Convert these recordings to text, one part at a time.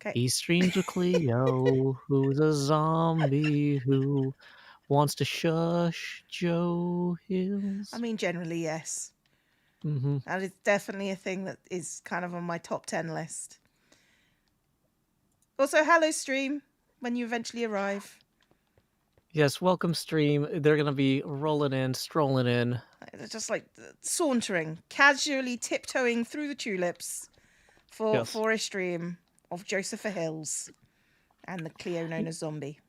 Okay. He streams with Cleo, who's a zombie who wants to shush Joe I Hills. mean, generally, yes. Mm-hmm. That is definitely a thing that is kind of on my top 10 list. Also, hello, stream, when you eventually arrive. Yes, welcome stream. They're gonna be rolling in, strolling in. Just like sauntering, casually tiptoeing through the tulips for a stream of Joseph Hills and the Cleo known as Zombie.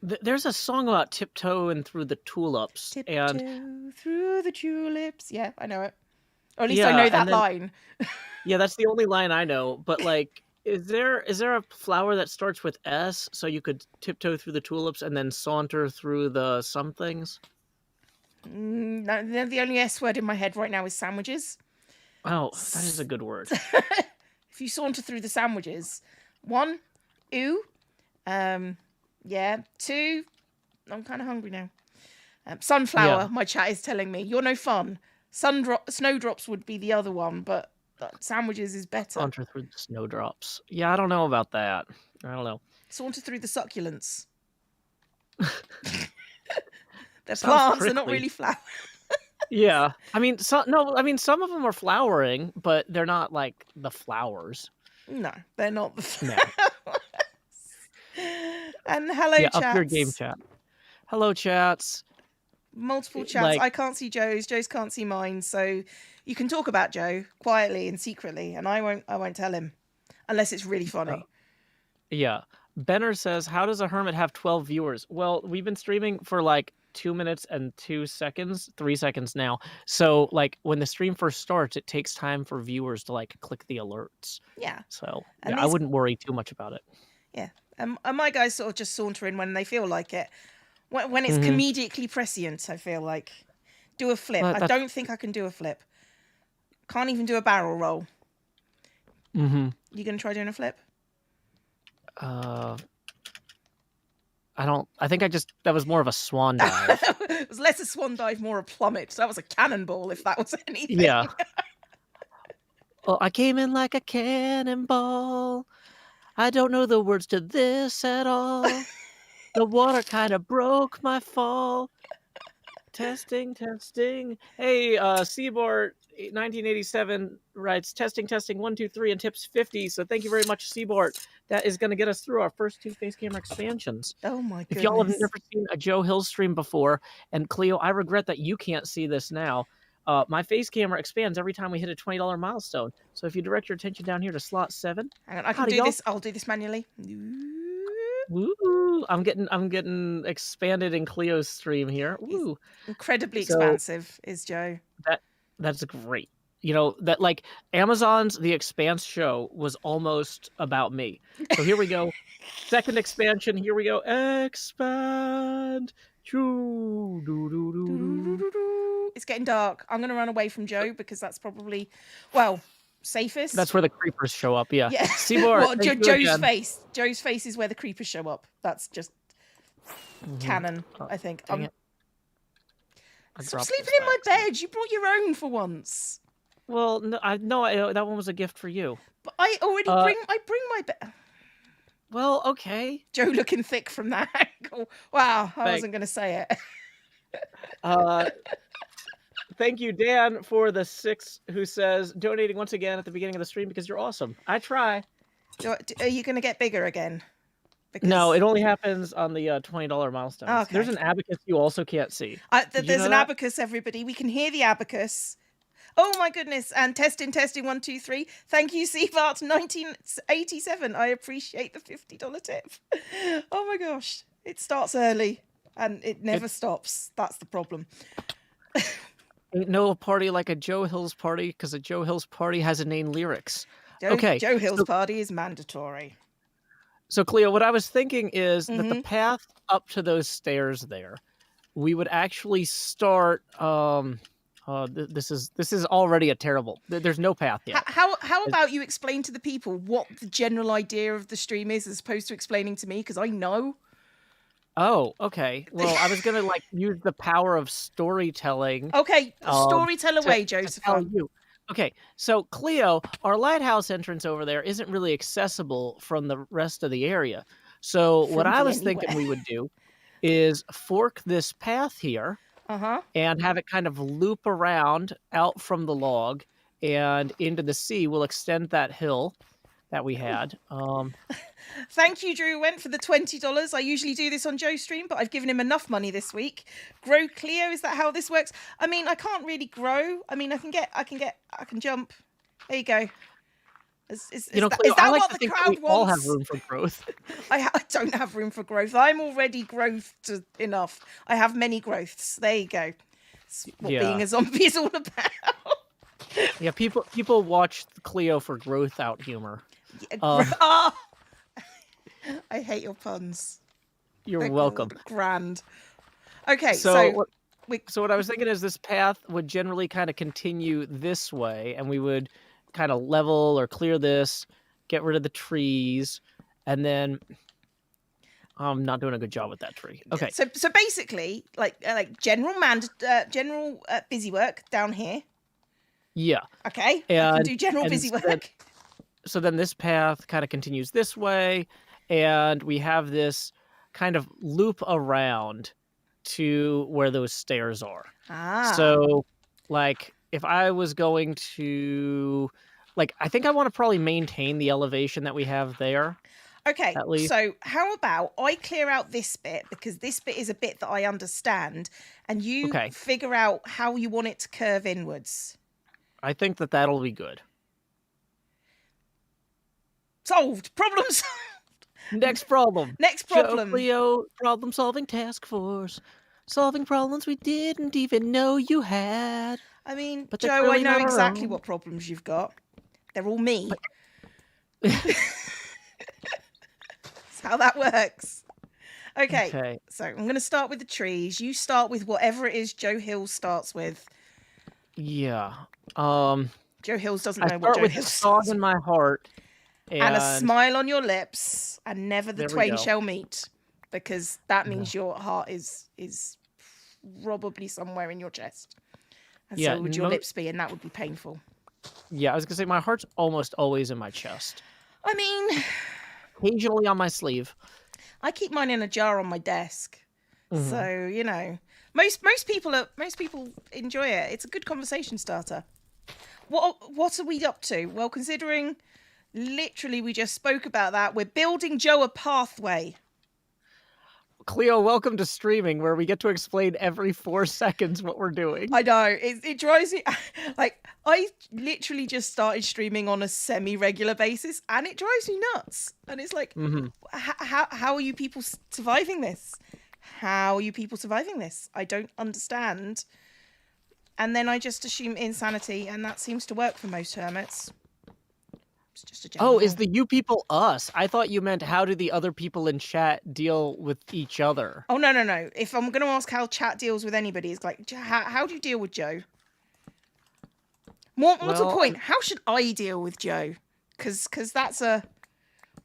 There's a song about tiptoeing through the tulips, and Tiptoe through the tulips. Yeah, I know it. Or at least I yeah, know that and then line. yeah, that's the only line I know. But like, is there a flower that starts with S so you could tiptoe through the tulips and then saunter through the somethings? No, the only S word in my head right now is sandwiches. Oh, that is a good word. If you saunter through the sandwiches, 1, ooh, yeah. 2, I'm kind of hungry now. Sunflower, Yeah. my chat is telling me. You're no fun. Snowdrops would be the other one, but sandwiches is better. Saunter through the snowdrops. Yeah, I don't know about that. I don't know. Saunter through the succulents. They're Sounds plants, they're not prickly. really flowers. Yeah. I mean, some of them are flowering, but they're not like the flowers. No, they're not the No. flowers. And hello, Yeah, chats. up your game chat. Hello, chats. Multiple chats. Like, I can't see Joe's. Joe's can't see mine. So you can talk about Joe quietly and secretly, and I won't tell him unless it's really funny. yeah. Benner says, "How does a hermit have 12 viewers?" Well, we've been streaming for like 2 minutes and 2 seconds, 3 seconds now. So, like, when the stream first starts, it takes time for viewers to like click the alerts. Yeah. So, And yeah, I wouldn't worry too much about it. Yeah. And my guys sort of just saunter in when they feel like it. When it's comedically prescient, I feel like. Do a flip. I don't think I can do a flip. Can't even do a barrel roll. You gonna try doing a flip? I think that was more of a swan dive. It was less a swan dive, more a plummet. That was a cannonball, if that was anything. Yeah. Well, I came in like a cannonball. I don't know the words to this at all. The water kind of broke my fall. Testing. Hey, Seabart 1987 writes testing 1 2 3 and tips 50. So thank you very much, Seabart. That is going to get us through our first 2 face camera expansions. Oh my goodness! If y'all have never seen a Joe Hill stream before, and Cleo, I regret that you can't see this now. My face camera expands every time we hit a $20 milestone. So if you direct your attention down here to slot 7, hang on, I can do this. I'll do this manually. Woo! I'm getting expanded in Cleo's stream here. Woo! Incredibly expansive is Joe. That's great. You know, that like Amazon's The Expanse show was almost about me. So here we go. Second expansion. Here we go. Expand. It's getting dark. I'm going to run away from Joe because that's probably, safest. That's where the creepers show up. Yeah. Seaboard. Joe's face. Joe's face is where the creepers show up. That's just canon, I think. Stop sleeping in my bed. You brought your own for once. Well, no, that one was a gift for you. But I already bring my bed. Well, okay. Joe looking thick from that angle. Wow, I wasn't going to say it. Thank you, Dan, for the 6 who says, donating once again at the beginning of the stream because you're awesome. I try. Are you going to get bigger again? No, it only happens on the $20 milestone. Okay. There's an abacus you also can't see. There's an abacus, everybody. We can hear the abacus. Oh my goodness. And testing 1 2 3. Thank you, Seabart 1987. I appreciate the $50 tip. Oh my gosh. It starts early and it never stops. That's the problem. Ain't no party like a Joe Hills party because a Joe Hills party has inane lyrics. Joe Hills party is mandatory. So Cleo, what I was thinking is that the path up to those stairs there, we would actually start this is already a terrible. There's no path yet. How about you explain to the people what the general idea of the stream is as opposed to explaining to me because I know. Oh, okay. Well, I was gonna use the power of storytelling. Okay, storytell away, Joseph. Tell you. Okay, so Cleo, our lighthouse entrance over there isn't really accessible from the rest of the area. So what From I the was thinking anywhere. we would do is fork this path here Uh-huh. and have it kind of loop around out from the log and into the sea. We'll extend that hill that we had. Thank you, Drew Went, for the $20. I usually do this on Joe's stream, but I've given him enough money this week. Grow Cleo, is that how this works? I mean, I can't really grow. I mean, I can jump. There you go. You know, Is Cleo, I that like what to the think that crowd we all have wants? room for growth. I don't have room for growth. I'm already growthed enough. I have many growths. There you go. That's what being Yeah. a zombie is all about. Yeah, people watch Cleo for growth out humor. Ah! I hate your puns. You're They're welcome. grand. Okay, So what I was thinking is this path would generally kind of continue this way, and we would kind of level or clear this, get rid of the trees, and then I'm not doing a good job with that tree. Okay. So basically, like general busy work down here. Yeah. Okay, I can do general busy work. So then this path kind of continues this way, and we have this kind of loop around to where those stairs are. Ah. So, like, if I was going to, like, I think I want to probably maintain the elevation that we have there. Okay, At least. so how about I clear out this bit, because this bit is a bit that I understand, and you figure out how you want it to curve inwards. I think that that'll be good. Solved. Problem solved. Next problem. Next problem. Joe Cleo problem solving task force. Solving problems we didn't even know you had. I mean, but Joe, really I know exactly what problems you've got. They're all me. That's how that works. Okay. So I'm going to start with the trees. You start with whatever it is Joe Hills starts with. Yeah. Joe Hills doesn't know what Joe Hills starts with. A song in my heart. And a smile on your lips, and never the twain shall meet, because that means your heart is probably somewhere in your chest, and so would your lips be, and that would be painful. Yeah, I was gonna say my heart's almost always in my chest. I mean, occasionally on my sleeve. I keep mine in a jar on my desk, so you know, most people enjoy it. It's a good conversation starter. What are we up to? Well, considering. Literally, we just spoke about that. We're building Joe a pathway. Cleo, welcome to streaming, where we get to explain every 4 seconds what we're doing. I know. It drives me... Like, I literally just started streaming on a semi-regular basis, and it drives me nuts. And it's like, how are you people surviving this? How are you people surviving this? I don't understand. And then I just assume insanity, and that seems to work for most hermits. Just a general... Oh, is the you people us? I thought you meant how do the other people in chat deal with each other? Oh, no. If I'm going to ask how chat deals with anybody, it's like, how do you deal with Joe? More to the point, how should I deal with Joe? Because that's a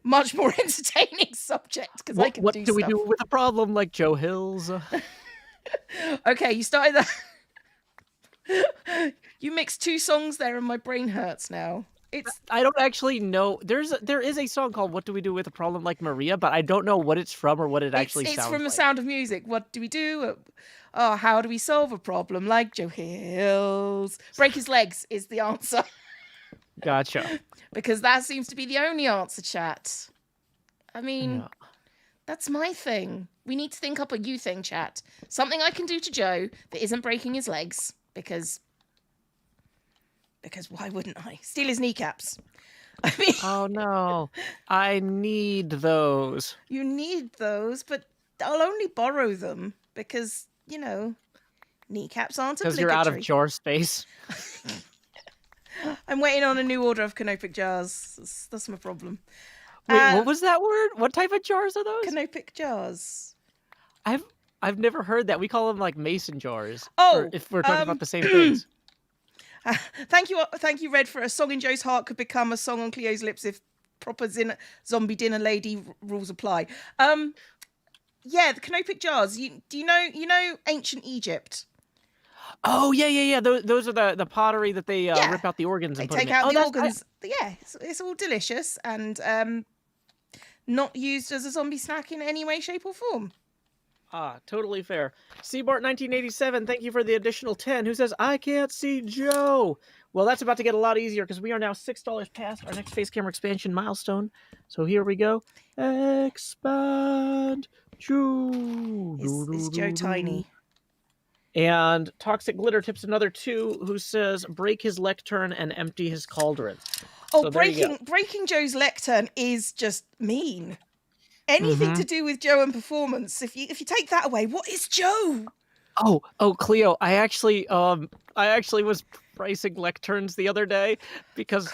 much more entertaining subject. Because I can what do do stuff. We do with a problem like Joe Hills? Okay, you started that. You mixed 2 songs there, and my brain hurts now. I don't actually know. There is a song called "What Do We Do with a Problem Like Maria," but I don't know what it's from or what it actually sounds like. It's from The Sound of Music. What do we do? Oh, how do we solve a problem like Joe Hills? Break his legs is the answer. Gotcha. Because that seems to be the only answer, chat. I mean, that's my thing. We need to think up a you thing, chat. Something I can do to Joe that isn't breaking his legs, because why wouldn't I? Steal his kneecaps. I mean... Oh, no. I need those. You need those, but I'll only borrow them because, you know, kneecaps aren't obligatory. Because you're out of jar space. I'm waiting on a new order of canopic jars. That's my problem. Wait, what was that word? What type of jars are those? Canopic jars. I've never heard that. We call them like mason jars. Oh, if we're talking about the same things. Thank you, Red, for a song in Joe's heart could become a song on Cleo's lips if proper zombie dinner lady rules apply. Yeah, the canopic jars. Do you know ancient Egypt? Oh, yeah. Those are the pottery that they Yeah. rip out the organs They and put them take in. out Oh, the that's organs. Yeah, it's all delicious and not used as a zombie snack in any way, shape, or form. Totally fair. Seabart 1987, thank you for the additional 10. Who says I can't see Joe? Well, that's about to get a lot easier because we are now $6 past our next face camera expansion milestone. So here we go. Expand. Choo. Is Joe tiny? And Toxic Glitter tips another 2 who says break his lectern and empty his cauldron. Oh, So there you go. breaking Joe's lectern is just mean. Anything to do with Joe and performance, if you take that away, what is Joe? Oh, Cleo, I actually was pricing lecterns the other day because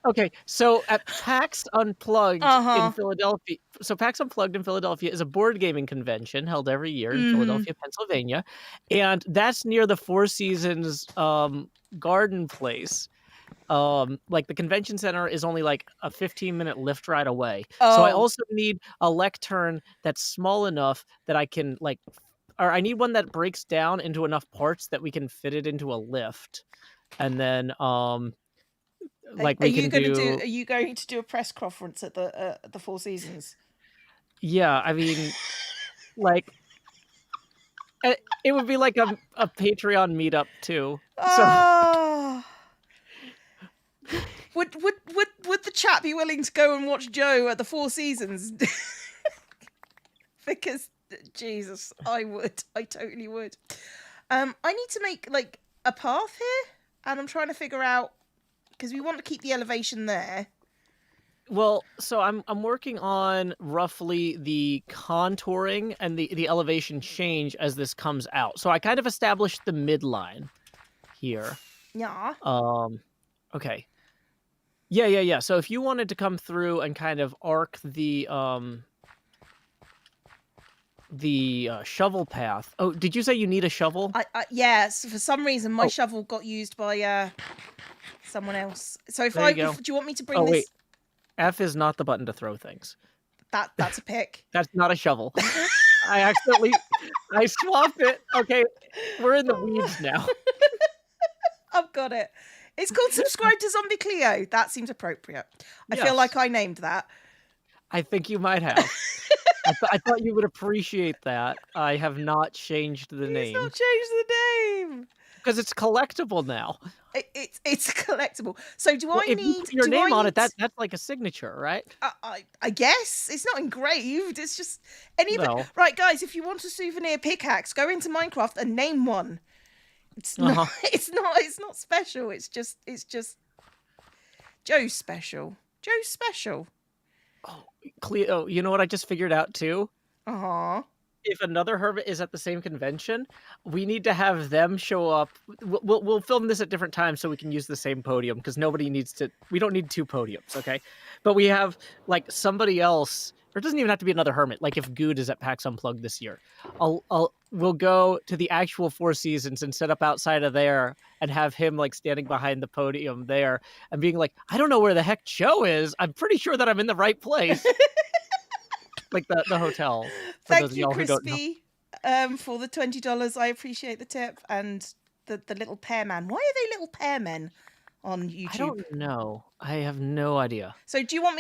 okay, so at PAX Unplugged in Philadelphia, so PAX Unplugged in Philadelphia is a board gaming convention held every year in Philadelphia, Pennsylvania, and that's near the Four Seasons garden place. Like the convention center is only like a 15-minute lift ride away. So I also need a lectern that's small enough that I can or I need one that breaks down into enough parts that we can fit it into a lift. And then like we can do Are you going to do a press conference at the Four Seasons? Yeah, I mean like it would be like a Patreon meetup too. So Would the chat be willing to go and watch Joe at the Four Seasons? Because Jesus, I would. I totally would. I need to make like a path here, and I'm trying to figure out because we want to keep the elevation there. Well, so I'm working on roughly the contouring and the elevation change as this comes out. So I kind of established the midline here. Yeah. Okay. Yeah. So if you wanted to come through and kind of arc the shovel path. Oh, did you say you need a shovel? Yes. For some reason, my shovel got used by someone else. So do you want me to bring this? Wait. F is not the button to throw things. That's a pick. That's not a shovel. I swapped it. Okay, we're in the weeds now. I've got it. It's called Subscribe to Zombie Cleo. That seems appropriate. I feel like I named that. I think you might have. I thought you would appreciate that. I have not changed the name. He's not changed the name. Because it's collectible now. It's collectible. So I need you put your name on it? That's like a signature, right? I guess it's not engraved. It's just right, guys. If you want a souvenir pickaxe, go into Minecraft and name one. It's not. It's not special. It's just Joe's special. Joe's special. Oh, Cleo, you know what I just figured out too? If another hermit is at the same convention, we need to have them show up. We'll film this at different times so we can use the same podium because we don't need 2 podiums, okay? But we have like somebody else, or it doesn't even have to be another hermit. Like if Good is at PAX Unplugged this year, we'll go to the actual Four Seasons and set up outside of there and have him like standing behind the podium there and being like, I don't know where the heck Joe is. I'm pretty sure that I'm in the right place. Like the hotel. Thank you, Crispy, for the $20. I appreciate the tip and the little pear man. Why are they little pear men on YouTube? I don't know. I have no idea. So do you want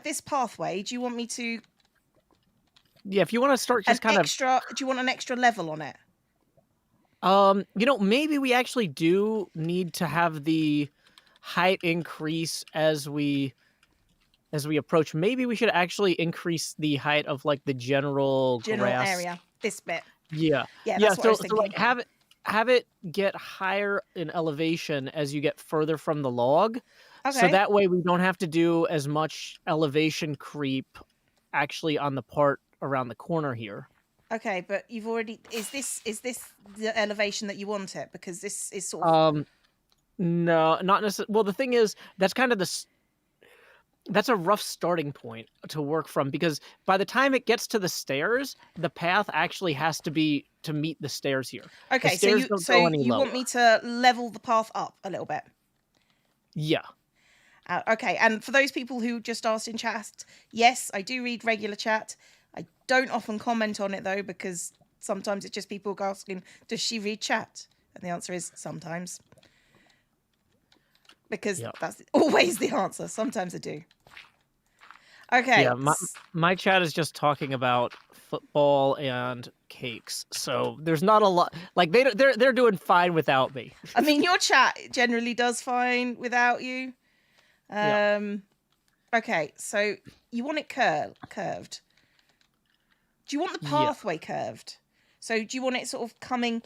this pathway? Do you want me to? Yeah, if you want to start just kind of do you want an extra level on it? Maybe we actually do need to have the height increase as we approach. Maybe we should actually increase the height of like the general grass area. This bit. Yeah. That's what I was thinking. So like have it get higher in elevation as you get further from the log. Okay. So that way we don't have to do as much elevation creep actually on the part around the corner here. Okay, but you've already is this the elevation that you want it? Because this is sort of no, not necessarily. Well, the thing is that's kind of that's a rough starting point to work from because by the time it gets to the stairs, the path actually has to be to meet the stairs here. Okay, so you want me to level the path up a little bit? Yeah. Okay, and for those people who just asked in chat, yes, I do read regular chat. I don't often comment on it though because sometimes it's just people asking, does she read chat? And the answer is sometimes. Because that's always the answer. Sometimes I do. Okay. Yeah, my chat is just talking about football and cakes, so there's not a lot. Like they're doing fine without me. I mean, your chat generally does fine without you. Okay, so you want it curved. Do you want the pathway curved? So do you want it sort of coming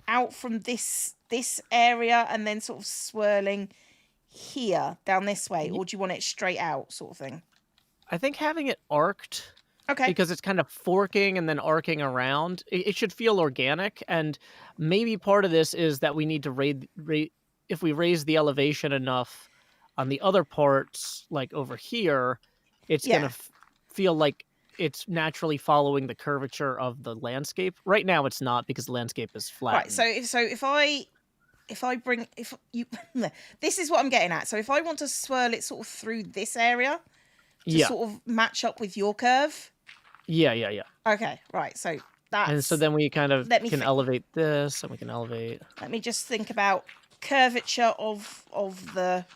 out from this area and then sort of swirling here down this way, or do you want it straight out, sort of thing? I think having it arced, because it's kind of forking and then arcing around, it should feel organic. And maybe part of this is that we need to if we raise the elevation enough on the other parts, like over here, it's gonna feel like it's naturally following the curvature of the landscape. Right now, it's not, because the landscape is flat. Right. So if you this is what I'm getting at. So if I want to swirl it sort of through this area to sort of match up with your curve. Yeah. Okay, right. So that's... And so then we kind of can elevate this, and we can elevate... Let me just think about curvature of the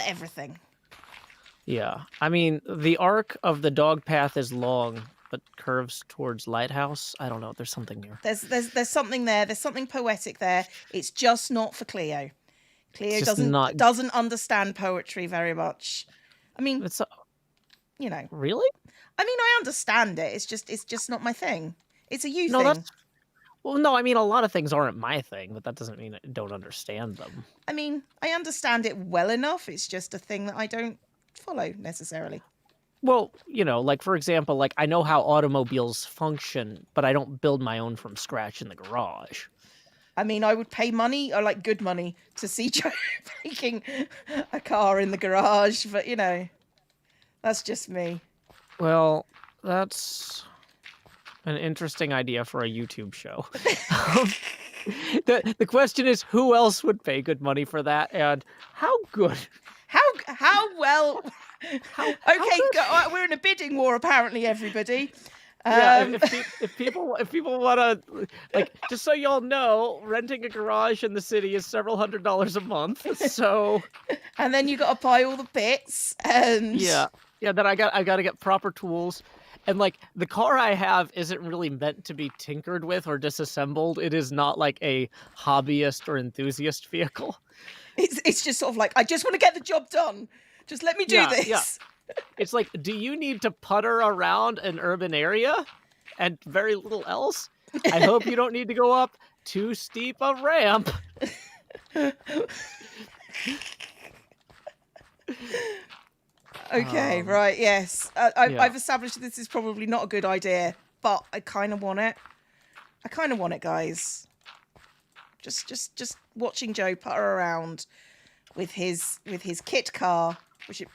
everything. Yeah. I mean, the arc of the dog path is long, but curves towards lighthouse. I don't know. There's something here. There's something there. There's something poetic there. It's just not for Cleo. Cleo doesn't understand poetry very much. I mean, it's you know. Really? I mean, I understand it. It's just not my thing. It's a you thing. Well, no, I mean, a lot of things aren't my thing, but that doesn't mean I don't understand them. I mean, I understand it well enough. It's just a thing that I don't follow necessarily. Well, you know, like, for example, like, I know how automobiles function, but I don't build my own from scratch in the garage. I mean, I would pay money, or like good money, to see Joe making a car in the garage, but you know, that's just me. Well, that's an interesting idea for a YouTube show. The question is, who else would pay good money for that, and how good? How well? We're in a bidding war, apparently, everybody. Yeah, if people want to, like, just so y'all know, renting a garage in the city is several $100s a month. So, and then you got to buy all the bits, and then I got to get proper tools, and like the car I have isn't really meant to be tinkered with or disassembled. It is not like a hobbyist or enthusiast vehicle. It's just sort of like, I just want to get the job done. Just let me do this. Yeah. It's like, do you need to putter around an urban area and very little else? I hope you don't need to go up too steep a ramp. Okay, right, yes. I've established this is probably not a good idea, but I kind of want it. I kind of want it, guys. Just watching Joe putter around with his kit car, which is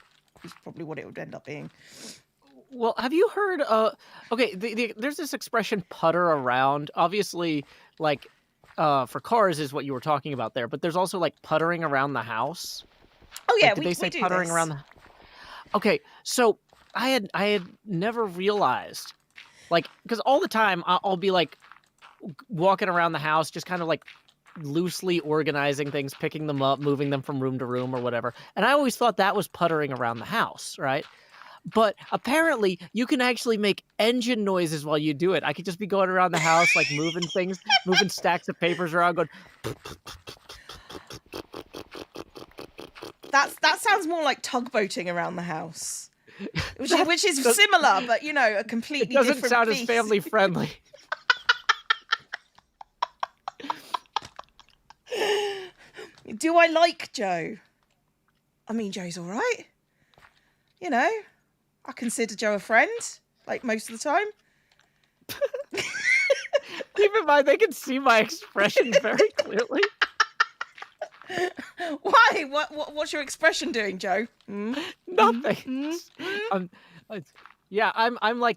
probably what it would end up being. Well, have you heard? There's this expression, putter around. Obviously, like, for cars is what you were talking about there, but there's also like puttering around the house. Oh yeah, like, did they say puttering around the? Okay, so I had never realized, like, because all the time I'll be like walking around the house, just kind of like loosely organizing things, picking them up, moving them from room to room or whatever. And I always thought that was puttering around the house, right? But apparently you can actually make engine noises while you do it. I could just be going around the house, like moving things, moving stacks of papers around, going. That sounds more like tugboating around the house, which is similar, but you know, a completely different. It doesn't sound piece. as family friendly. Do I like Joe? I mean, Joe's all right. You know, I consider Joe a friend, like most of the time. Keep in mind, they can see my expression very clearly. Why? What's your expression doing, Joe? Nothing. I'm like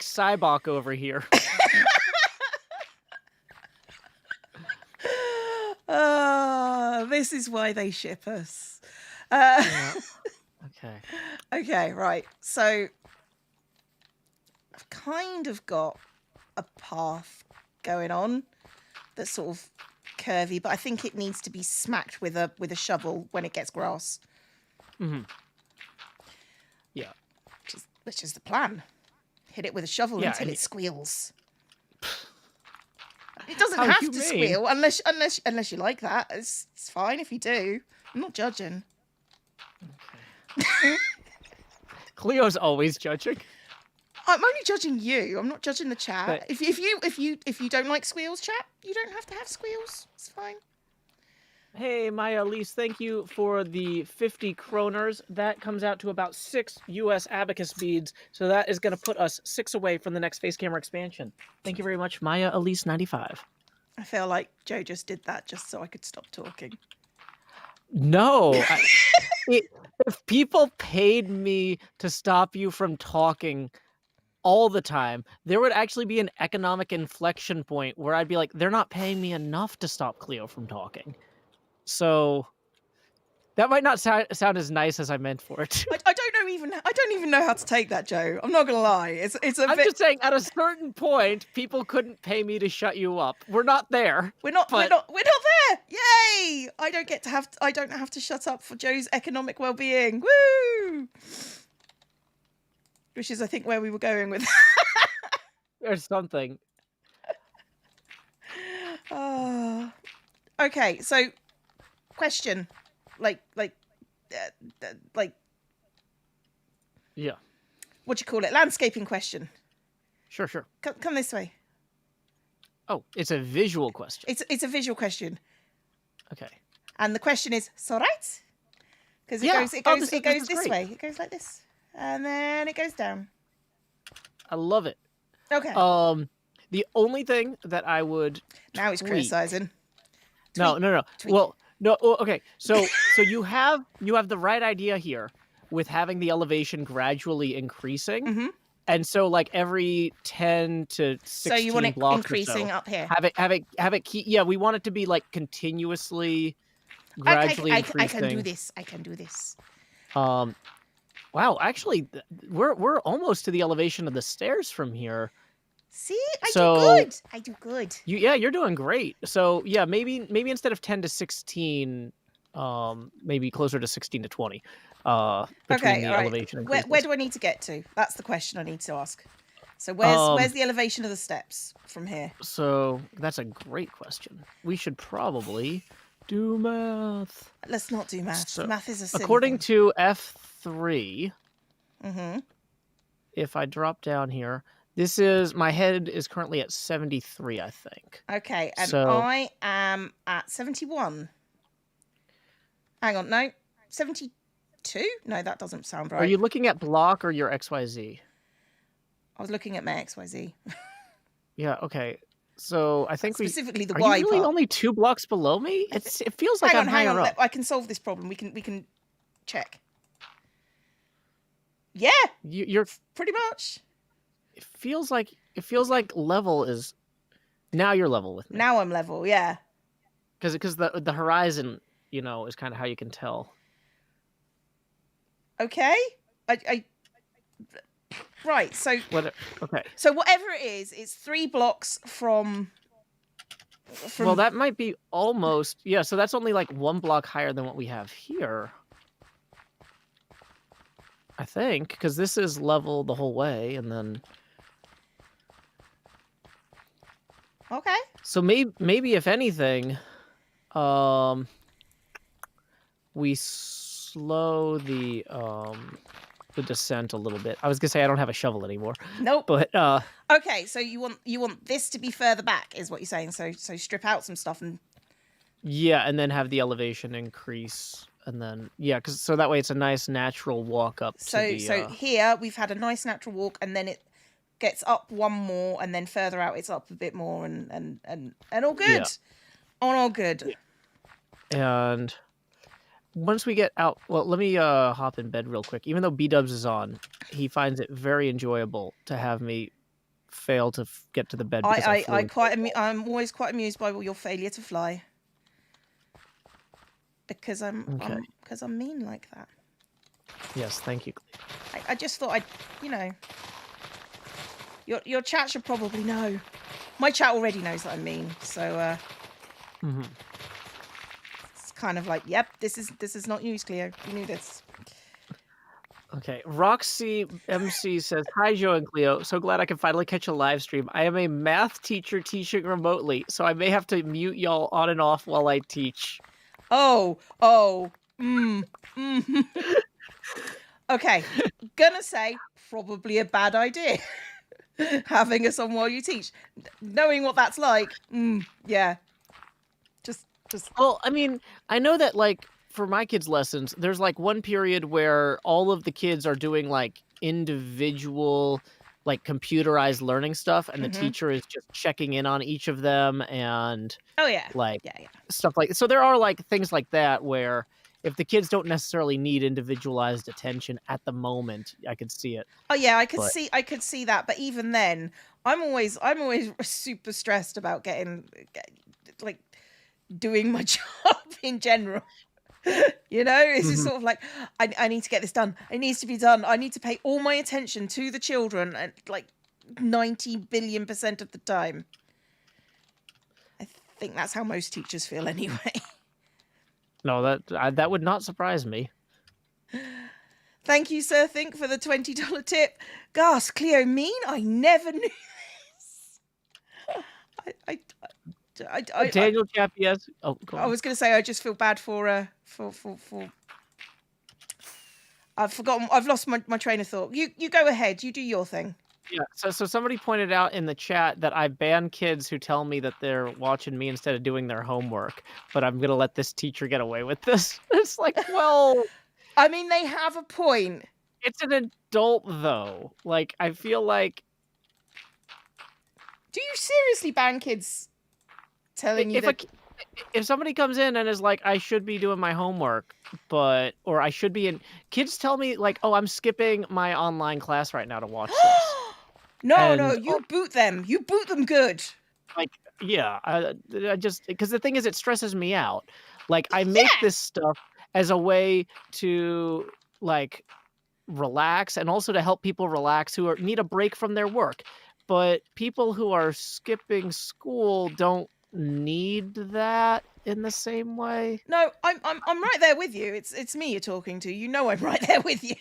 Cybok over here. This is why they ship us. Okay. Okay, right. So I've kind of got a path going on that's sort of curvy, but I think it needs to be smacked with a shovel when it gets grass. Mm-hmm. Yeah. Which is the plan. Hit it with a shovel until it squeals. It doesn't have to squeal unless you like that. It's fine if you do. I'm not judging. Okay. Cleo's always judging. I'm only judging you. I'm not judging the chat. But If you don't like squeals, chat, you don't have to have squeals. It's fine. Hey, Maya Elise, thank you for the 50 kroners. That comes out to about 6 US abacus beads. So that is going to put us 6 away from the next face camera expansion. Thank you very much, Maya Elise 95. I feel like Joe just did that just so I could stop talking. No. If people paid me to stop you from talking all the time, there would actually be an economic inflection point where I'd be like, they're not paying me enough to stop Cleo from talking. So that might not sound as nice as I meant for it. I don't even know how to take that, Joe. I'm not gonna lie. I'm just saying, at a certain point, people couldn't pay me to shut you up. We're not there. We're not there. Yay! I don't have to shut up for Joe's economic well-being. Woo! Which is, I think, where we were going with. There's something. Okay, so question, like, yeah. What do you call it? Landscaping question. Sure. Come this way. Oh, it's a visual question. It's a visual question. Okay. And the question is, so right? Because it goes this way. It goes like this, and then it goes down. I love it. Okay. The only thing that I would now he's criticizing. No. Tweak. Well, no. Okay. So you have the right idea here with having the elevation gradually increasing. Mm-hmm. And so, like, every 10 to 16 so you want it blocks increasing or so, up here. Have it keep. Yeah, we want it to be like continuously, gradually increasing. I can do this. Wow. Actually, we're almost to the elevation of the stairs from here. See, I do good. You're doing great. So yeah, maybe instead of 10 to 16, maybe closer to 16 to 20. Between the elevation and where do I need to get to? That's the question I need to ask. So where's the elevation of the steps from here? So that's a great question. We should probably do math. Let's not do math. So, math is a silly according thing. to F3. Mm-hmm. If I drop down here, my head is currently at 73, I think. Okay, and I am at 71. Hang on, no, 72? No, that doesn't sound right. Are you looking at block or your XYZ? I was looking at my XYZ. Yeah, okay. So I think specifically the Y part. Are you really only 2 blocks below me? It feels like I'm higher up. I can solve this problem. We can check. Yeah, you're pretty much. It feels like level is. Now you're level with me. Now I'm level, yeah. Because the horizon, is kind of how you can tell. Okay, right. So okay. So whatever it is, it's 3 blocks from. Well, that might be almost So that's only like 1 block higher than what we have here. I think, because this is level the whole way, and then. Okay. So maybe if anything, we slow the descent a little bit. I was gonna say I don't have a shovel anymore. Nope. But okay, so you want this to be further back, is what you're saying? So strip out some stuff and. Yeah, and then have the elevation increase, and then so that way it's a nice natural walk up. So here we've had a nice natural walk, and then it gets up 1 more, and then further out it's up a bit more, and all good. Yeah. All good. And once we get out, well, let me hop in bed real quick. Even though B-Dubs is on, he finds it very enjoyable to have me fail to get to the bed. I'm always quite amused by your failure to fly. Because I'm mean like that. Yes, thank you. I just thought I'd, Your chat should probably know. My chat already knows that I'm mean, so it's kind of like, yep, this is not news, Cleo. You knew this. Okay, Roxy MC says, "Hi, Joe and Cleo. So glad I can finally catch a live stream. I am a math teacher teaching remotely, so I may have to mute y'all on and off while I teach." Okay, gonna say probably a bad idea. Having us on while you teach, knowing what that's like. Yeah. Just. Well, I mean, I know that like for my kids' lessons, there's like one period where all of the kids are doing like individual, like computerized learning stuff, and the teacher is just checking in on each of them and Oh yeah. like Yeah. stuff like. So there are like things like that where if the kids don't necessarily need individualized attention at the moment, I could see it. Oh yeah, I could see that, but even then, I'm always super stressed about like doing my job in general. You know, it's just sort of like I need to get this done. It needs to be done. I need to pay all my attention to the children at like 90 billion% of the time. I think that's how most teachers feel anyway. No, that would not surprise me. Thank you, Sir Think, for the $20 tip. Gosh, Cleo, mean? I never knew this. Daniel Chapies. Oh, go on. I was going to say I just feel bad for I've forgotten. I've lost my train of thought. You go ahead. You do your thing. Yeah. So somebody pointed out in the chat that I ban kids who tell me that they're watching me instead of doing their homework, but I'm gonna let this teacher get away with this. It's like, well, I mean, they have a point. It's an adult though. Like, I feel like. Do you seriously ban kids telling you that? If somebody comes in and is like, I should be doing my homework, or I should be in. Kids tell me like, oh, I'm skipping my online class right now to watch this. No, you boot them. You boot them good. Like, yeah, I just, because the thing is, it stresses me out. Like, I make this stuff as a way to like relax and also to help people relax who need a break from their work. But people who are skipping school don't need that in the same way. No, I'm right there with you. It's me you're talking to. You know I'm right there with you.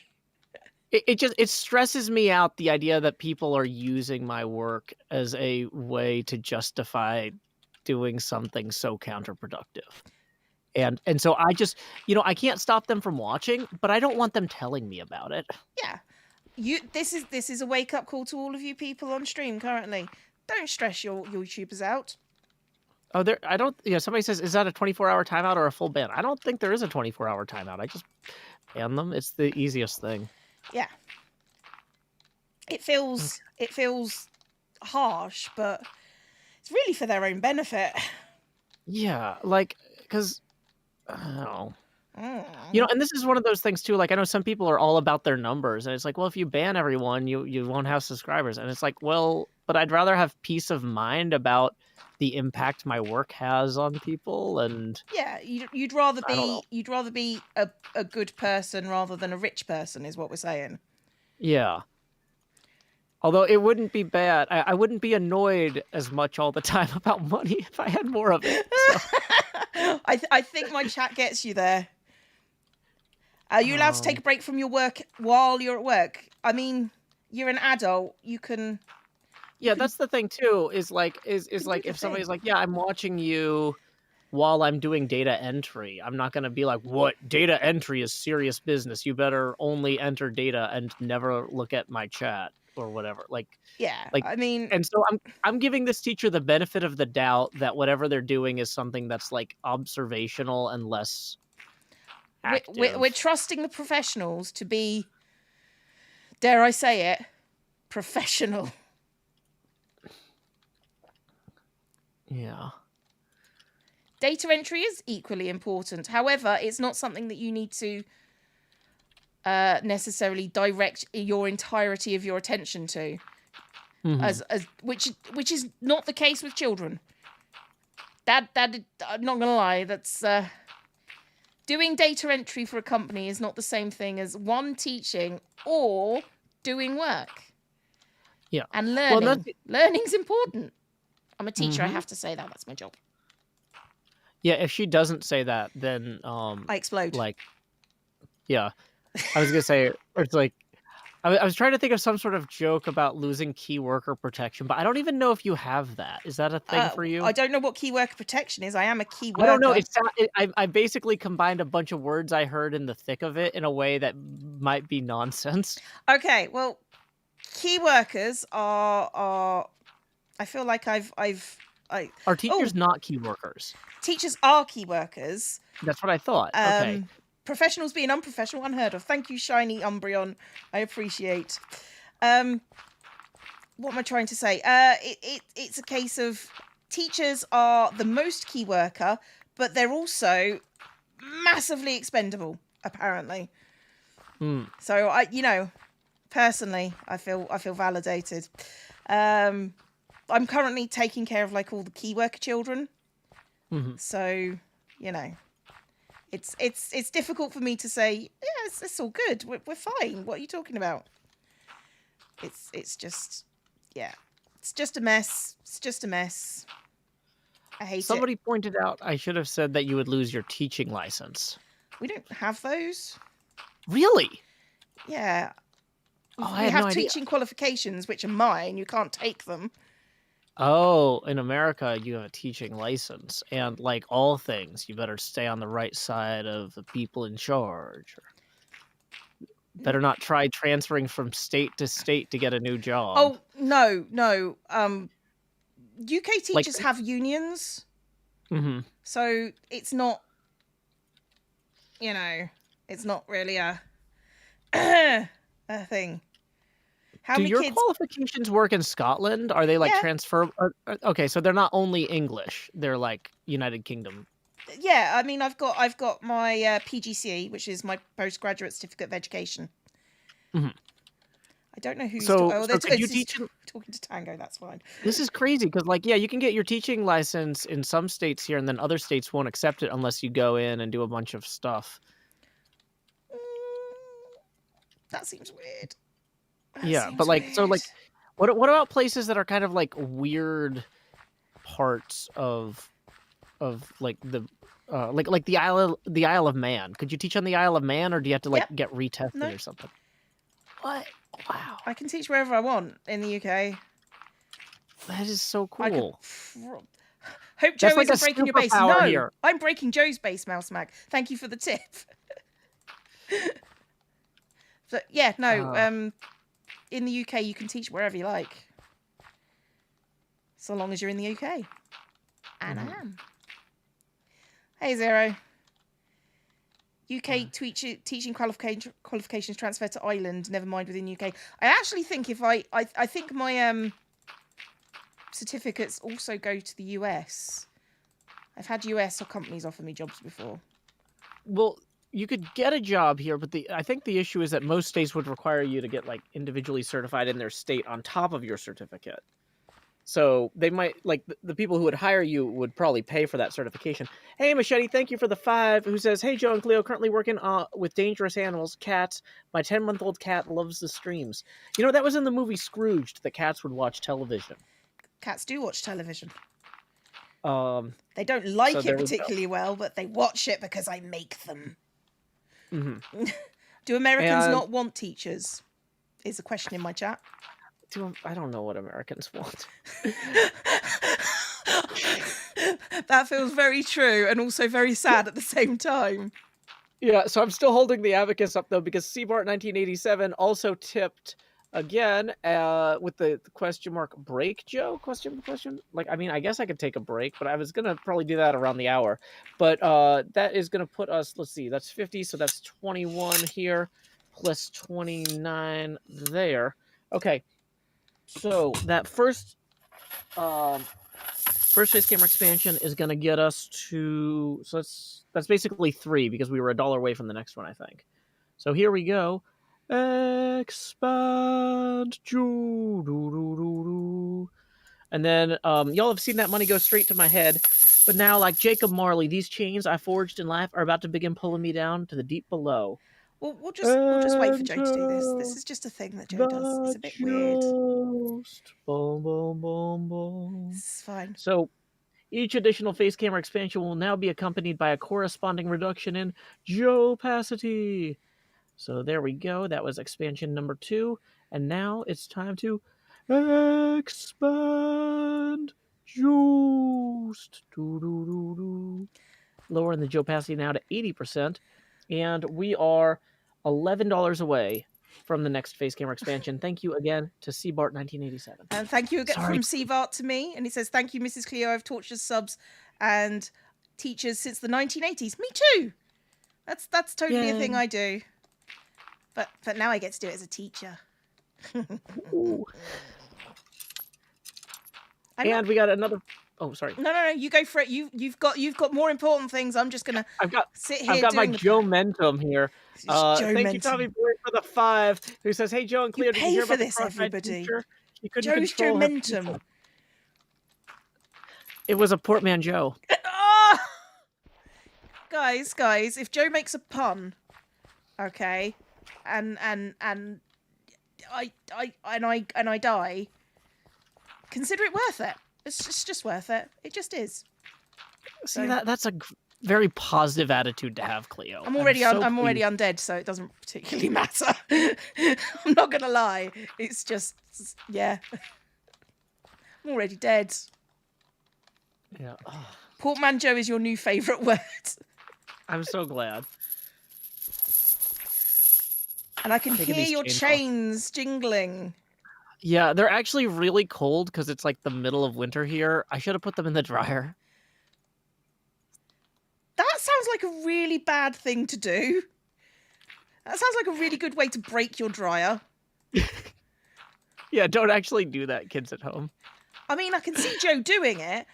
It stresses me out, the idea that people are using my work as a way to justify doing something so counterproductive. And so I just, I can't stop them from watching, but I don't want them telling me about it. Yeah. This is a wake-up call to all of you people on stream currently. Don't stress your YouTubers out. Oh, somebody says, is that a 24-hour timeout or a full ban? I don't think there is a 24-hour timeout. I just ban them. It's the easiest thing. Yeah. It feels harsh, but it's really for their own benefit. Yeah, like, because, I don't know. And this is one of those things too, like, I know some people are all about their numbers, and it's like, well, if you ban everyone, you won't have subscribers. And it's like, well, but I'd rather have peace of mind about the impact my work has on people. And yeah, you'd rather be a good person rather than a rich person, is what we're saying. Yeah. Although it wouldn't be bad. I wouldn't be annoyed as much all the time about money if I had more of it. So. I think my chat gets you there. Are you allowed to take a break from your work while you're at work? I mean, you're an adult. You can. Yeah, that's the thing too. Is like if somebody's like, yeah, I'm watching you while I'm doing data entry. I'm not gonna be like, what? Data entry is serious business. You better only enter data and never look at my chat or whatever. Like, yeah, I mean, and so I'm giving this teacher the benefit of the doubt that whatever they're doing is something that's like observational and less. We're trusting the professionals to be, dare I say it, professional. Yeah. Data entry is equally important. However, it's not something that you need to necessarily direct your entirety of your attention to, as which is not the case with children. That I'm not gonna lie, that's doing data entry for a company is not the same thing as one teaching or doing work. Yeah. And Well, learning. Learning's important. I'm a teacher. I Mhm. have to say that. That's my job. Yeah, if she doesn't say that, then I explode. like, yeah, I was gonna say, or it's like, I was trying to think of some sort of joke about losing key worker protection, but I don't even know if you have that. Is that a thing for you? I don't know what key worker protection is. I am a key I don't know. worker. I basically combined a bunch of words I heard in the thick of it in a way that might be nonsense. Okay, well, key workers are. I feel like Are teachers not key workers? Teachers are key workers. That's what I thought. Okay. Professionals being unprofessional, unheard of. Thank you, Shiny Umbreon. I appreciate. What am I trying to say? It's a case of teachers are the most key worker, but they're also massively expendable, apparently. So personally, I feel validated. I'm currently taking care of like all the key worker children. So, it's difficult for me to say, yeah, it's all good. We're fine. What are you talking about? It's just, yeah, it's just a mess. It's just a mess. I hate it. Somebody pointed out I should have said that you would lose your teaching license. We don't have those. Really? Yeah. Oh, we I had have no idea. teaching qualifications, which are mine. You can't take them. Oh, in America, you have a teaching license. And like all things, you better stay on the right side of the people in charge. Better not try transferring from state to state to get a new job. Oh, no. UK teachers have unions. So it's not, it's not really a thing. Do your qualifications work in Scotland? Are they like transfer? Okay, so they're not only English; they're like United Kingdom. Yeah, I mean, I've got my PGCE, which is my postgraduate certificate of education. I don't know who's could you teach talking to Tango. That's fine. This is crazy because, like, yeah, you can get your teaching license in some states here, and then other states won't accept it unless you go in and do a bunch of stuff. That seems weird. Yeah, but like, so like, what about places that are kind of like weird parts of like the like the Isle of Man? Could you teach on the Isle of Man, or do you have to like get retested or something? What? Wow! I can teach wherever I want in the UK. That is so cool. Hope Joe isn't breaking your base. No, here. I'm breaking Joe's base, Mouse Mag. Thank you for the tip. So yeah, no. In the UK, you can teach wherever you like, so long as you're in the UK. And I am. Hey, Zero. UK teaching qualifications transfer to Ireland. Never mind within UK. I actually think if I think my certificates also go to the US. I've had US companies offer me jobs before. Well, you could get a job here, but I think the issue is that most states would require you to get like individually certified in their state on top of your certificate. So they might, like, the people who would hire you would probably pay for that certification. Hey, Machete, thank you for the 5, who says, hey, Joe and Cleo, currently working with dangerous animals, cats. My 10-month-old cat loves the streams. That was in the movie Scrooged, that cats would watch television. Cats do watch television. They don't like it particularly well, but they watch it because I make them. Do Americans not want teachers? Is a question in my chat. I don't know what Americans want. That feels very true and also very sad at the same time. Yeah, so I'm still holding the abacus up, though, because Seabart 1987 also tipped again with the question mark break, Joe? Question? Like, I mean, I guess I could take a break, but I was going to probably do that around the hour. But that is going to put us, let's see, that's 50, so that's 21 here, plus 29 there. Okay. So that first face camera expansion is going to get us to, so that's basically 3 because we were $1 away from the next one, I think. So here we go. Expand. And then y'all have seen that money go straight to my head. But now, like Jacob Marley, these chains I forged in life are about to begin pulling me down to the deep below. We'll just wait for Joe to do this. Enter This is just a thing that Joe does. It's a bit weird. Ghost. Boom, boom, boom, boom. It's fine. So each additional face camera expansion will now be accompanied by a corresponding reduction in Joe opacity. So there we go. That was expansion number 2. And now it's time to expand Joost. Lowering the Joe opacity now to 80%. And we are $11 away from the next face camera expansion. Thank you again to Cbart1987. And thank you again from Cbart to me. And he says, thank you, Mrs. Cleo. I've tortured subs and teachers since the 1980s. Me too. That's totally a thing I do. But now I get to do it as a teacher. And we got another. Oh, sorry. No. You go for it. You've got more important things. I'm just gonna sit here. I've got my Joe Mentum here. Thank you, Tommy Boy, for the 5. Who says, "Hey, Joe and Cleo, did you hear about this, everybody? Joe's Joe Mentum. It was a portmanteau. Guys, if Joe makes a pun, okay, and I die, consider it worth it. It's just worth it. It just is. See, that's a very positive attitude to have, Cleo. I'm already undead, so it doesn't particularly matter. I'm not gonna lie. It's just, yeah. I'm already dead. Yeah. Portmanteau is your new favourite word. I'm so glad. And I can hear your chains jingling. Yeah, they're actually really cold because it's like the middle of winter here. I should have put them in the dryer. That sounds like a really bad thing to do. That sounds like a really good way to break your dryer. Yeah, don't actually do that, kids at home. I mean, I can see Joe doing it,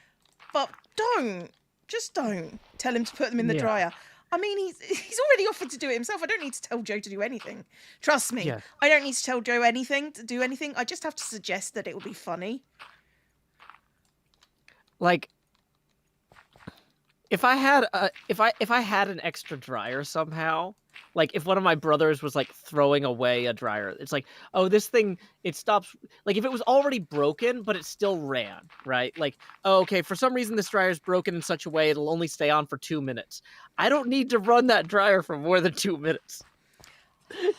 but don't. Just don't tell him to put them in the dryer. I mean, he's already offered to do it himself. I don't need to tell Joe to do anything. Trust me. Yeah. I don't need to tell Joe to do anything. I just have to suggest that it will be funny. Like, if I had an extra dryer somehow, like if one of my brothers was like throwing away a dryer, it's like, oh, this thing, it stops. Like if it was already broken, but it still ran, right? Like, oh, okay, for some reason this dryer is broken in such a way it'll only stay on for 2 minutes. I don't need to run that dryer for more than 2 minutes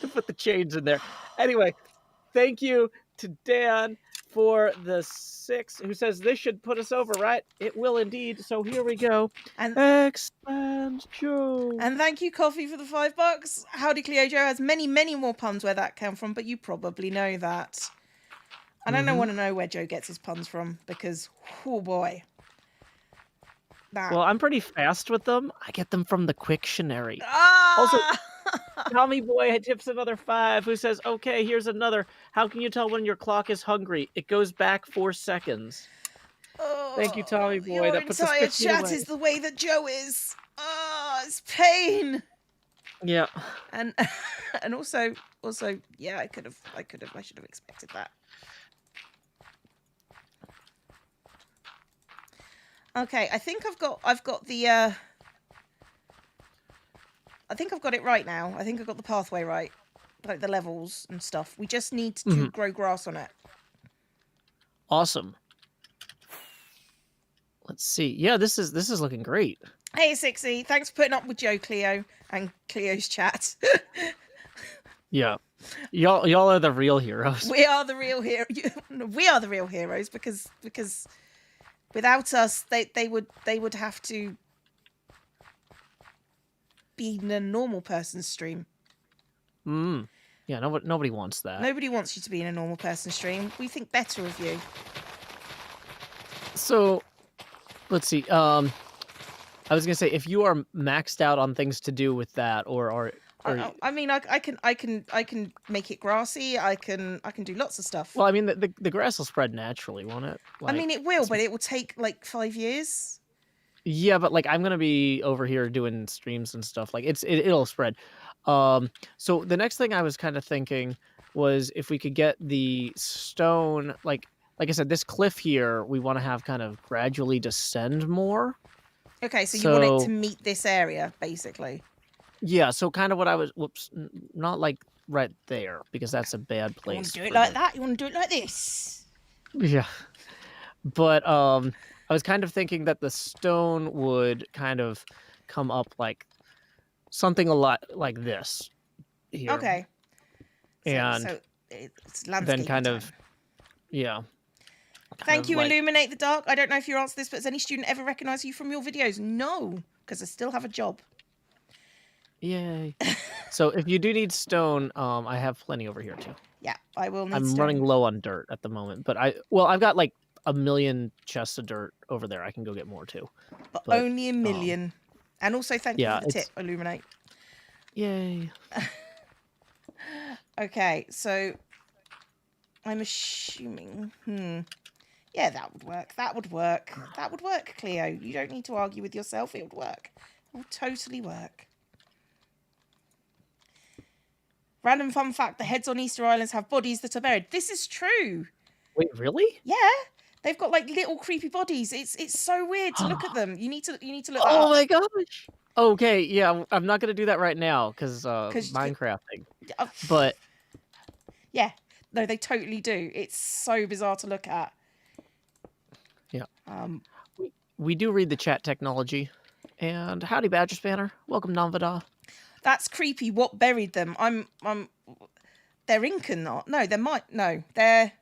to put the chains in there. Anyway, thank you to Dan for the 6, who says this should put us over, right? It will indeed. So here we go. And expand Joe. And thank you, Coffee, for the $5. Howdy, Cleo Joe has many, many more puns where that came from, but you probably know that. And I don't want to know where Joe gets his puns from because, oh boy. Well, I'm pretty fast with them. I get them from the Quictionary. Ah! Also, Tommy Boy tips another 5, who says, okay, here's another. How can you tell when your clock is hungry? It goes back 4 seconds. Oh, thank you, Tommy Boy. Your entire chat is the way that Joe is. Oh, it's pain. Yeah. And also, yeah, I should have expected that. Okay, I think I've got the I think I've got it right now. I think I've got the pathway right. Like the levels and stuff. We just need to grow grass on it. Awesome. Let's see. Yeah, this is looking great. Hey, Sixy. Thanks for putting up with Joe, Cleo, and Cleo's chat. Yeah. Y'all are the real heroes. We are the real hero. We are the real heroes because without us, they would have to be in a normal person's stream. Yeah, nobody wants that. Nobody wants you to be in a normal person's stream. We think better of you. So, let's see. I was gonna say, if you are maxed out on things to do with that, or I mean, I can make it grassy. I can do lots of stuff. Well, I mean, the grass will spread naturally, won't it? Like, I mean, it will, but it will take like 5 years. Yeah, but like I'm gonna be over here doing streams and stuff. Like it'll spread. So the next thing I was kind of thinking was if we could get the stone, like I said, this cliff here, we want to have kind of gradually descend more. Okay, so you want it to meet this area, basically. Yeah, so kind of what I was, whoops, not like right there, because that's a bad You want place to do it for like the, that? You want to do it like this? yeah. But I was kind of thinking that the stone would kind of come up like something a lot like this here, Okay. and So it's then landscapey kind time. of, yeah, kind Thank of you, like, Illuminate the Dark. I don't know if you answered this, but has any student ever recognised you from your videos? No, because I still have a job. yay. So if you do need stone, I have plenty over here too. Yeah, I will need I'm stone. running low on dirt at the moment, but I've got like 1,000,000 chests of dirt over there. I can go get more too. But But only a million. And also thank you yeah, for the tip, Illuminate. yay. Okay, so I'm assuming... Yeah, that would work. That would work. That would work, Cleo. You don't need to argue with yourself. It would work. It would totally work. Random fun fact, the heads on Easter Islands have bodies that are buried. This is true. Wait, really? Yeah. They've got like little creepy bodies. It's so weird to look at them. You need to look that up. Oh my gosh. Okay, yeah, I'm not gonna do that right now because Minecrafting. But yeah, no, they totally do. It's so bizarre to look at. Yeah. We do read the chat technology. And howdy, Badger Spanner. Welcome, Namvada. That's creepy. What buried them? They're Incan, not? No, they're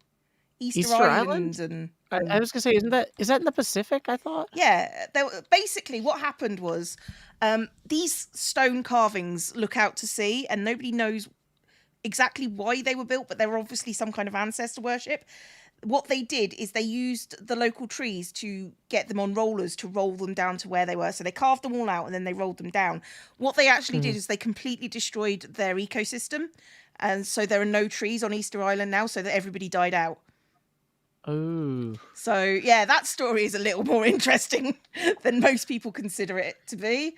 Easter Island and I was gonna say, is that in the Pacific? I thought. Yeah, basically what happened was these stone carvings look out to sea, and nobody knows exactly why they were built, but they were obviously some kind of ancestor worship. What they did is they used the local trees to get them on rollers to roll them down to where they were. So they carved them all out and then they rolled them down. What they actually did is they completely destroyed their ecosystem. And so there are no trees on Easter Island now, so that everybody died out. Oh. So, yeah, that story is a little more interesting than most people consider it to be.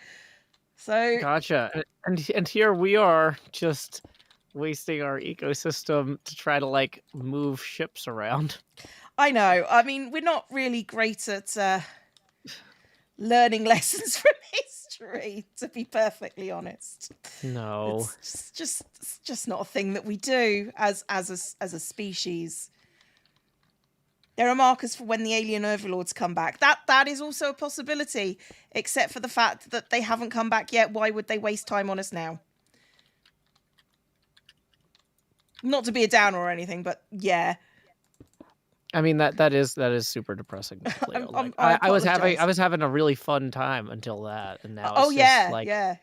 So Gotcha. And here we are just wasting our ecosystem to try to like move ships around. I know. I mean, we're not really great at learning lessons from history, to be perfectly honest. No. It's just not a thing that we do as a species. There are markers for when the alien overlords come back. That is also a possibility, except for the fact that they haven't come back yet. Why would they waste time on us now? Not to be a downer or anything, but yeah. I mean that is super depressing. I was having a really fun time until that, and now it's yeah.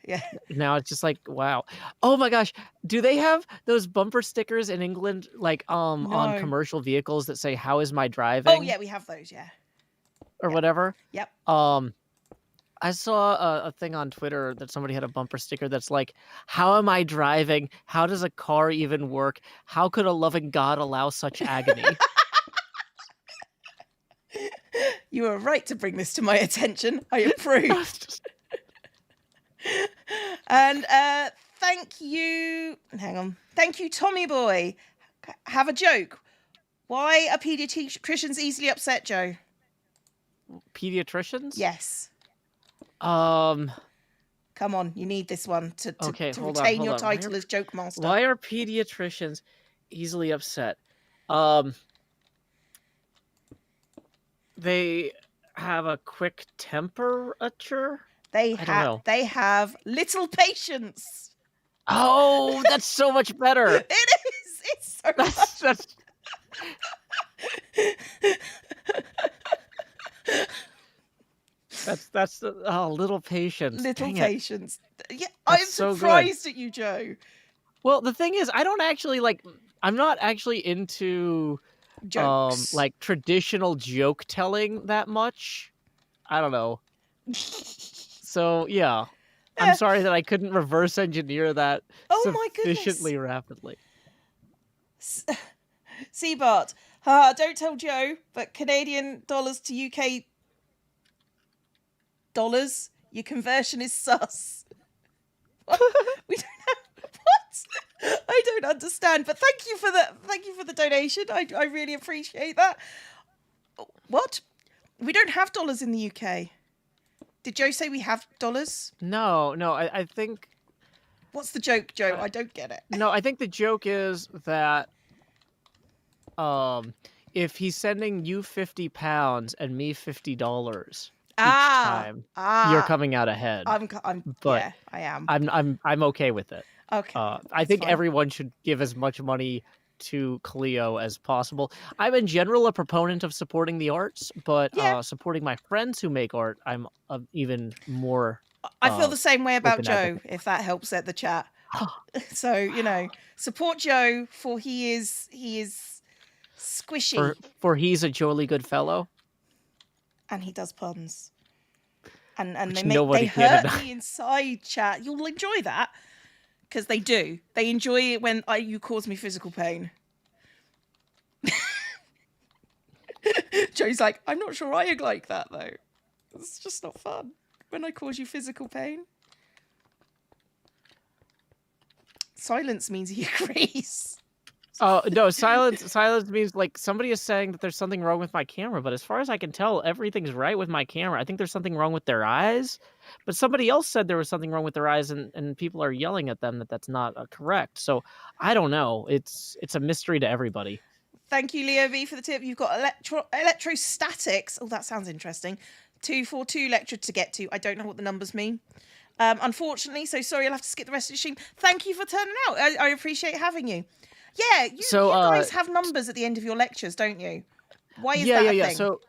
Now it's just like, wow. Oh my gosh, do they have those bumper stickers in England like on commercial vehicles that say "How is my driving"? Oh yeah, we have those, yeah. Or whatever. Yep. I saw a thing on Twitter that somebody had a bumper sticker that's like, "How am I driving? How does a car even work? How could a loving God allow such agony?" You were right to bring this to my attention. I approve. And thank you. Hang on. Thank you, Tommy Boy. Have a joke. Why are pediatricians easily upset, Joe? Pediatricians? Yes. Come on, you need this one to hold retain on. your title as Joke Master. Why are pediatricians easily upset? They have a quick temperature. They have little patience. Oh, that's so much better. It is. It's so much. That's little patience. Little patience. Yeah, I'm surprised at you, Joe. Well, the thing is, I'm not actually into jokes, like traditional joke telling that much. I don't know. So yeah, I'm sorry that I couldn't reverse engineer that sufficiently rapidly. Seabart, don't tell Joe, but Canadian dollars to UK dollars, your conversion is sus. What? We don't have what? I don't understand. But thank you for the donation. I really appreciate that. What? We don't have dollars in the UK. Did Joe say we have dollars? No. I think What's the joke, Joe? I don't get it. No, I think the joke is that if he's sending you £50 and me $50 each time, you're coming out ahead. But yeah, I am. I'm okay with it. Okay. I think fine. everyone should give as much money to Cleo as possible. I'm in general a proponent of supporting the arts, but Yeah. supporting my friends who make art, I'm even more. I feel the same way about open Joe, advocate. if that helps at the chat. So, you know, support Joe, for he is squishy. For he's a jolly good fellow. And he does puns. And Which they hurt me inside, chat. You'll enjoy that. Because they do. They enjoy it when you cause me physical pain. Joe's like, I'm not sure I like that, though. It's just not fun when I cause you physical pain. Silence means he agrees. Oh, no, silence means like somebody is saying that there's something wrong with my camera, but as far as I can tell, everything's right with my camera. I think there's something wrong with their eyes, but somebody else said there was something wrong with their eyes, and people are yelling at them that that's not correct. So I don't know. It's a mystery to everybody. Thank you, Leo V, for the tip. You've got electrostatics. Oh, that sounds interesting. 242 lecture to get to. I don't know what the numbers mean. Unfortunately, so sorry, I'll have to skip the rest of the stream. Thank you for turning out. I appreciate having you. Yeah, you guys have numbers at the end of your lectures, don't you? Why is that a thing? So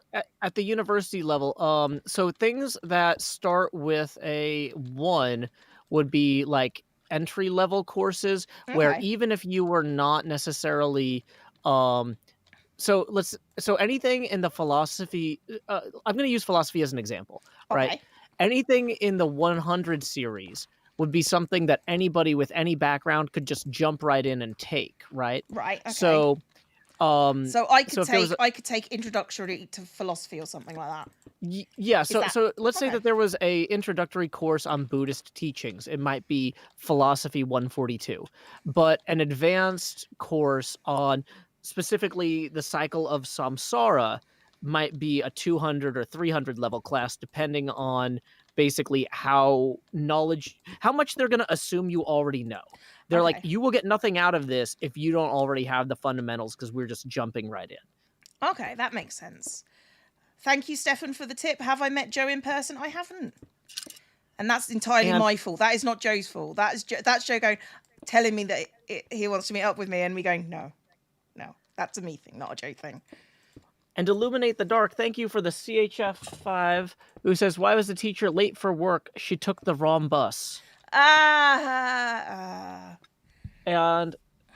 at the university level, so things that start with a 1 would be like entry level courses, where even if you were not necessarily so anything in the philosophy, I'm going to use philosophy as an example, right? Anything in the 100 series would be something that anybody with any background could just jump right in and take, right? Right. Okay. So I could take introductory to philosophy or something like that. Yeah. So let's say that there was a introductory course on Buddhist teachings. It might be philosophy 142, but an advanced course on specifically the cycle of samsara might be a 200 or 300 level class, depending on basically how much they're going to assume you already know. They're like, you will get nothing out of this if you don't already have the fundamentals, because we're just jumping right in. Okay, that makes sense. Thank you, Stefan, for the tip. Have I met Joe in person? I haven't. And that's entirely my fault. That is not Joe's fault. That's Joe going, telling me that he wants to meet up with me, and me going, no. That's a me thing, not a Joe thing. And Illuminate the Dark, thank you for the CHF5, who says, why was the teacher late for work? She took the wrong bus. And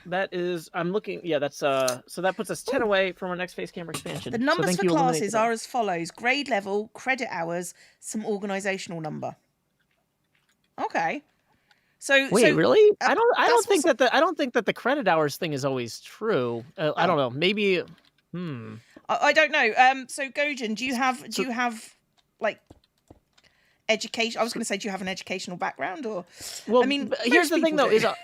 that is, I'm looking, that's, so that puts us 10 away from our next face camera expansion. The numbers for classes are as follows: grade level, credit hours, some organizational number. Okay. Wait, really? I don't think that the credit hours thing is always true. I don't know. Maybe. I don't know. So Gojan, do you have like education? I was going to say, do you have an educational background, or? Well, I mean, here's the thing though: is a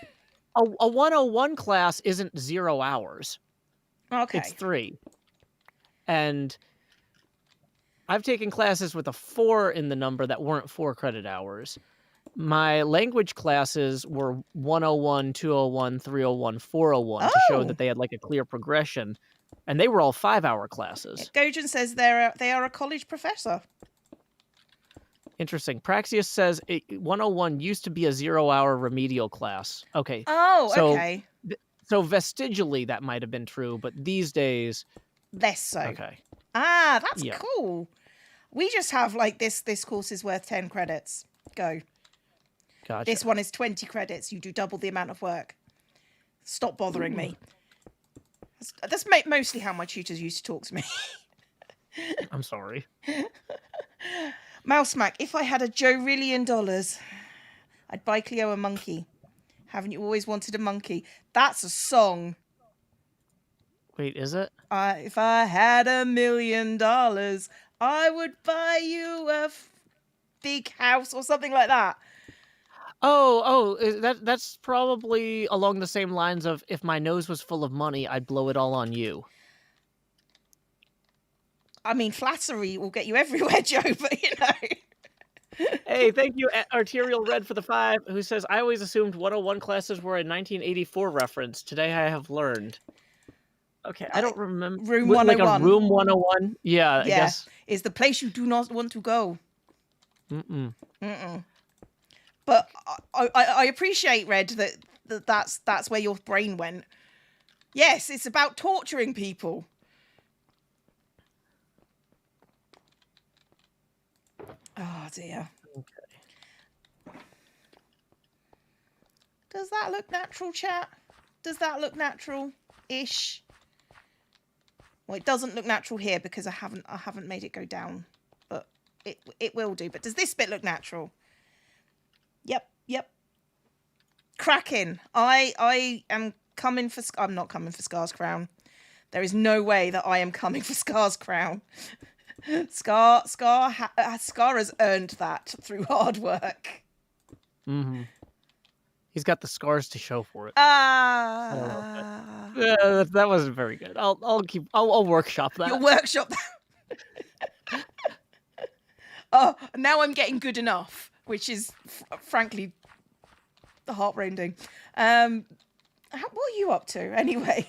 101 class isn't 0 hours. Okay. It's 3. And I've taken classes with a 4 in the number that weren't 4 credit hours. My language classes were 101, 201, 301, 401 to show that they had like a clear progression, and they were all 5-hour classes. Gojan says they are a college professor. Interesting. Praxius says 101 used to be a 0-hour remedial class. Okay. Oh, okay. So vestigially that might have been true, but these days less so. Okay. That's cool. We just have like this course is worth 10 credits. Go. Gotcha. This one is 20 credits. You do double the amount of work. Stop bothering me. That's mostly how my tutors used to talk to me. I'm sorry. Mousemac, if I had $1 jillion, I'd buy Cleo a monkey. Haven't you always wanted a monkey? That's a song. Wait, is it? If I had $1 million, I would buy you a big house or something like that. That's probably along the same lines of, if my nose was full of money, I'd blow it all on you. I mean, flattery will get you everywhere, Joe, but you know. Hey, thank you, Arterial Red for the 5, who says, "I always assumed 101 classes were a 1984 reference. Today I have learned." Okay, I don't remember. Room Like a 101. room 101? Yeah, I Yeah, guess. is the place you do not want to go. Mm-mm. But I appreciate, Red, that's where your brain went. Yes, it's about torturing people. Oh dear. Okay. Does that look natural, chat? Does that look natural-ish? Well, it doesn't look natural here because I haven't made it go down, but it will do. But does this bit look natural? Yep. Cracking. I am coming for. I'm not coming for Scar's crown. There is no way that I am coming for Scar's crown. Scar has earned that through hard work. Mm-hmm. He's got the scars to show for it. Ah. Yeah, that wasn't very good. I'll workshop that. You'll workshop that. Oh, now I'm getting good enough, which is frankly heartrending. What are you up to anyway?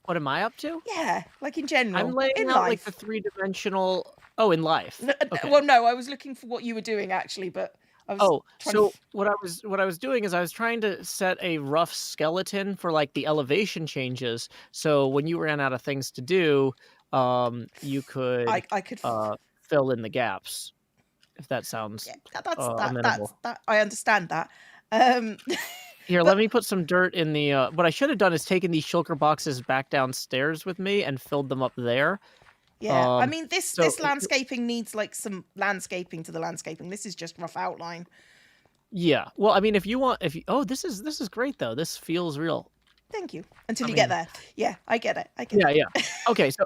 What am I up to? Yeah, like in general. I'm laying in out life. like the 3-dimensional. Oh, in life. Okay. Well, no, I was looking for what you were doing actually, but I was. What I was doing is I was trying to set a rough skeleton for like the elevation changes. So when you ran out of things to do, you could I could fill in the gaps. If that sounds amenable. I understand that. Here, let me put some dirt in the. What I should have done is taken these shulker boxes back downstairs with me and filled them up there. Yeah, I mean this landscaping needs like some landscaping to the landscaping. This is just rough outline. Yeah, well, I mean, if you this is great though. This feels real. Thank you. Until you get there. Yeah, I get it. Yeah. Okay, so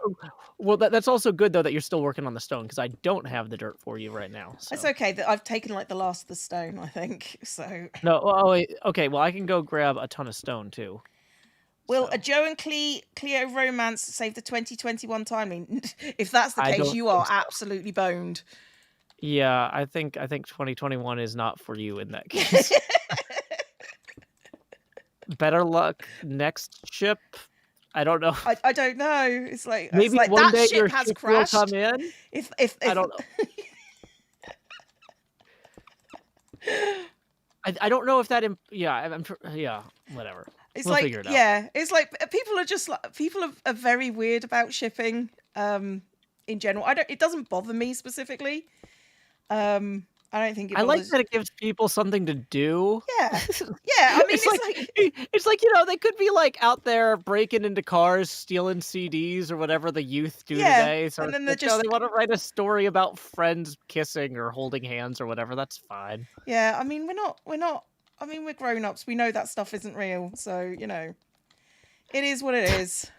well, that's also good though that you're still working on the stone because I don't have the dirt for you right now. So. It's okay that I've taken like the last of the stone, I think. So. No. Oh, wait, okay. Well, I can go grab a ton of stone too. Will a Joe and Cleo romance save the 2021 timing? If that's the case, you are absolutely boned. Yeah, I think 2021 is not for you in that case. Better luck next ship. I don't know. I don't know. It's like maybe it's like one that day ship your has ship crashed. will come in. If I don't know. I don't know if that. Whatever. It's we'll like figure it out. yeah. It's like people are very weird about shipping. In general, It doesn't bother me specifically. I don't think I like that it gives people something to do. Yeah. I mean, it's like they could be like out there breaking into cars, stealing CDs or whatever the youth do today. So and then they want to write a story about friends kissing or holding hands or whatever. That's fine. Yeah, I mean, we're not. I mean, we're grown-ups. We know that stuff isn't real. So it is what it is.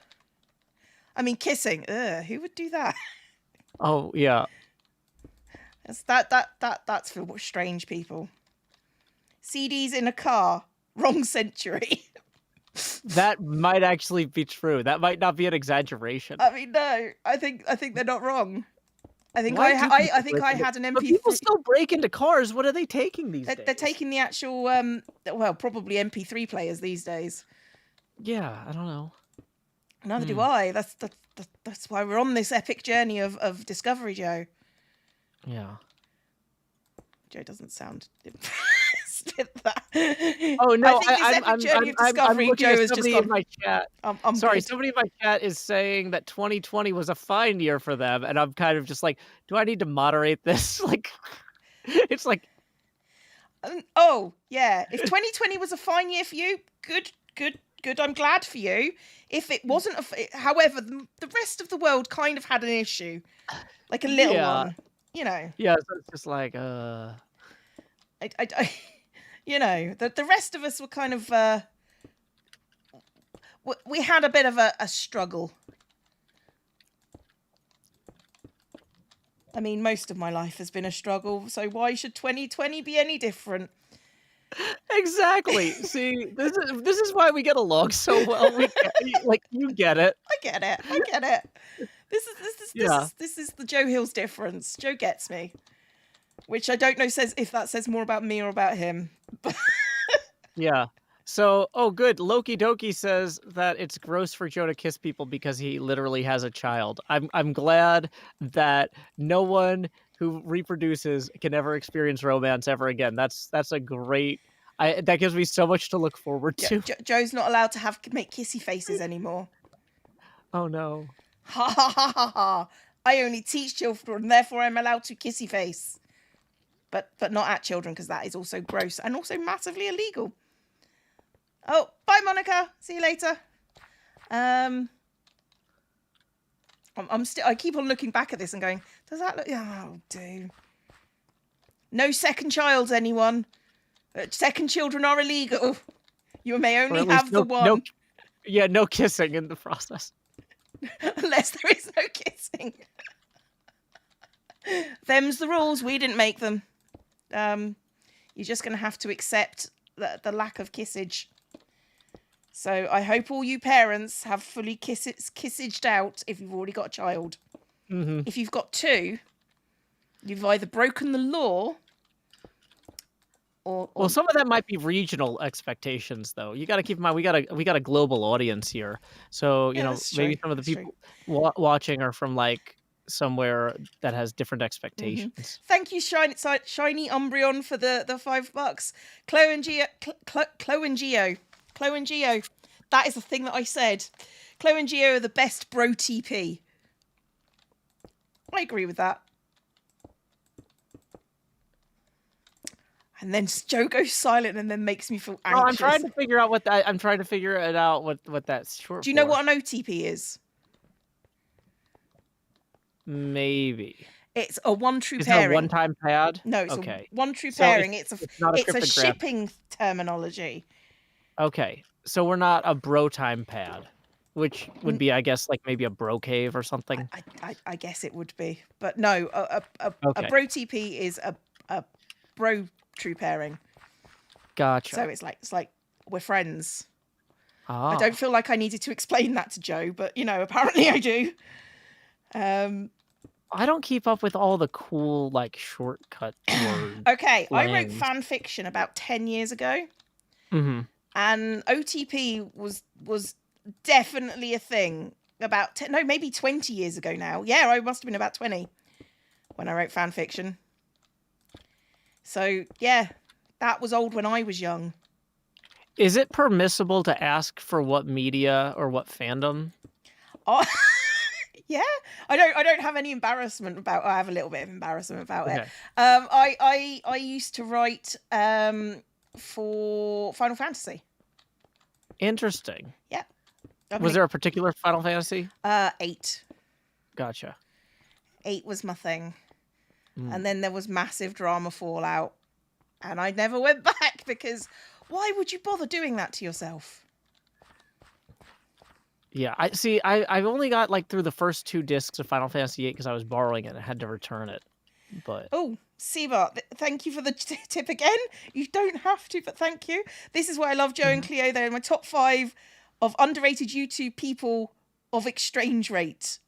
I mean, kissing. Who would do that? Oh yeah. That's for strange people. CDs in a car. Wrong century. That might actually be true. That might not be an exaggeration. I mean, no. I think they're not wrong. I think I had an MP3. But people still break into cars. What are they taking these days? They're taking the actual probably MP3 players these days. Yeah, I don't know. Neither do I. That's why we're on this epic journey of discovery, Joe. Yeah. Joe doesn't sound impressed with that. Oh no! I'm looking at somebody in my chat. I'm sorry, good. somebody in my chat is saying that 2020 was a fine year for them, and I'm kind of just like, do I need to moderate this? Like, it's like, oh yeah, if 2020 was a fine year for you, good. I'm glad for you. If it wasn't, however, the rest of the world kind of had an issue, like a little one. Yeah, so it's just like, the rest of us were kind of, we had a bit of a struggle. I mean, most of my life has been a struggle, so why should 2020 be any different? Exactly. See, this is why we get along so well. You get it. I get it. This is the Joe Hills difference. Joe gets me. which I don't know if that says more about me or about him. Yeah. So, oh, good. Loki Doki says that it's gross for Joe to kiss people because he literally has a child. I'm glad that no one who reproduces can ever experience romance ever again. That's a great. That gives me so much to look forward to. Joe's not allowed to make kissy faces anymore. Oh no. Ha ha ha ha ha! I only teach children, therefore I'm allowed to kissy face. But not at children, because that is also gross and also massively illegal. Oh, bye, Monica. See you later. I keep on looking back at this and going, does that look? Oh, dude. No second childs, anyone. Second children are illegal. You may only have the one. No kissing in the process. Unless there is no kissing. Them's the rules. We didn't make them. You're just going to have to accept the lack of kissage. So I hope all you parents have fully kissaged out if you've already got a child. Mm-hmm. If you've got two, you've either broken the law or well, some of that might be regional expectations, though. You got to keep in mind we got a global audience here, so you know maybe some of the people watching are from like somewhere that has different expectations. Mm-hmm. Thank you, Shiny Umbreon, for the $5. Chloe and Geo. That is the thing that I said. Chloe and Geo are the best bro TP. I agree with that. And then Joe goes silent and then makes me feel anxious. Oh, I'm trying to figure out what that's short. Do you know what an OTP is? Maybe. It's a one true Is pairing. It a one-time pad? No, it's okay. a one true pairing. It's a shipping terminology. Okay, so we're not a bro time pad, which would be, I guess, like maybe a bro cave or something. I guess it would be, but no, a bro TP is a bro true pairing. Gotcha. So it's like we're friends. Ah. I don't feel like I needed to explain that to Joe, but you know, apparently I do. I don't keep up with all the cool like shortcut words. Okay, I wrote fan fiction about 10 years ago. Mm-hmm. And OTP was definitely a thing about maybe 20 years ago now. Yeah, I must have been about 20 when I wrote fan fiction. So yeah, that was old when I was young. Is it permissible to ask for what media or what fandom? Oh, yeah. I don't have any embarrassment about. I have a little bit of embarrassment about it. I used to write for Final Fantasy. Interesting. Yeah. Was there a particular Final Fantasy? 8. Gotcha. 8 was my thing. And then there was massive drama fallout. And I never went back because why would you bother doing that to yourself? Yeah, I've only got like through the first 2 discs of Final Fantasy VIII because I was borrowing it and I had to return it. But oh, Seabart, thank you for the tip again. You don't have to, but thank you. This is why I love Joe and Cleo. They're in my top 5 of underrated YouTube people of exchange rate.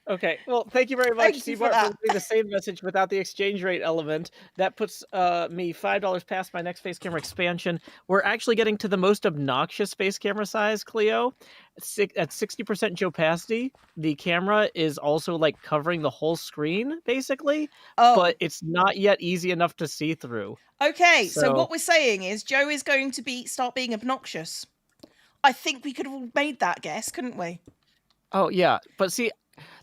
Okay, well, thank you very much, Seabart, for leaving the same message without the exchange rate element. That puts me $5 past my next face camera expansion. We're actually getting to the most obnoxious face camera size, Cleo. At 60% opacity, the camera is also like covering the whole screen, basically. Oh. But it's not yet easy enough to see through. Okay, so what we're saying is Joe is going to start being obnoxious. I think we could have all made that guess, couldn't we? Oh, yeah. But see,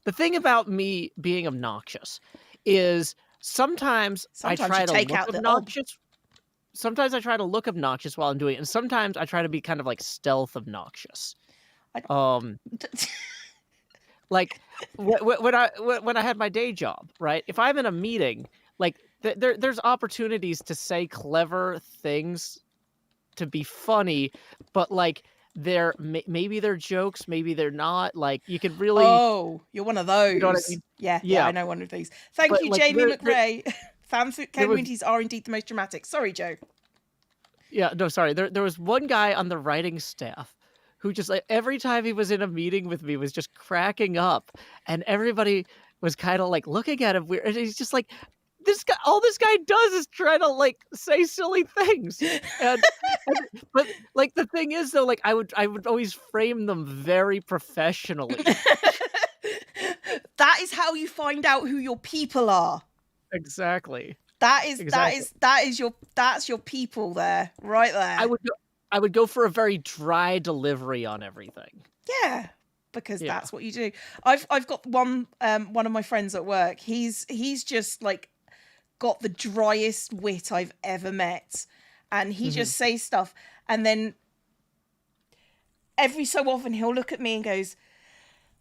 the thing about me being obnoxious is sometimes I try to look obnoxious. Sometimes I try to look obnoxious while I'm doing it, and sometimes I try to be kind of like stealth obnoxious. Like when I had my day job, right? If I'm in a meeting, like there's opportunities to say clever things, to be funny, but like maybe they're jokes, maybe they're not. Like you could really. Oh, you're one of those. You know what I mean? Yeah, I know one of these. Thank you, like, Jamie McRae. Fan communities are indeed the most dramatic. Sorry, Joe. Yeah, no, sorry. There was one guy on the writing staff who just like every time he was in a meeting with me was just cracking up, and everybody was kind of like looking at him weird. And he's just like, this guy, all this guy does is try to like say silly things. But like the thing is though, like I would always frame them very professionally. That is how you find out who your people are. Exactly. That's your people there, right there. I would go for a very dry delivery on everything. Yeah, because that's what you do. I've got one of my friends at work. He's just like got the driest wit I've ever met, and he just says stuff, and then every so often he'll look at me and goes,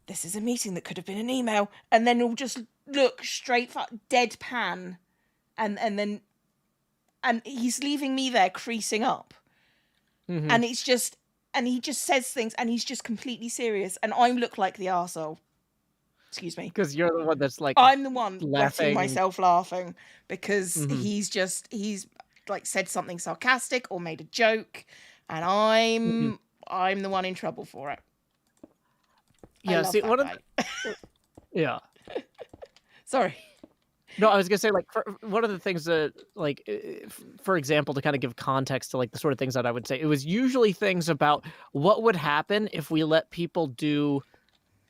"This is a meeting that could have been an email," and then he'll just look straight deadpan, and he's leaving me there creasing up, and it's just. And he just says things, and he's just completely serious, and I look like the arsehole. Excuse me. Because you're the one that's like I'm the one laughing. wetting myself laughing because he's like said something sarcastic or made a joke, and I'm the one in trouble for it. Yeah, see, yeah. Sorry. No, I was gonna say, like, one of the things that, like, for example, to kind of give context to like the sort of things that I would say, it was usually things about what would happen if we let people do,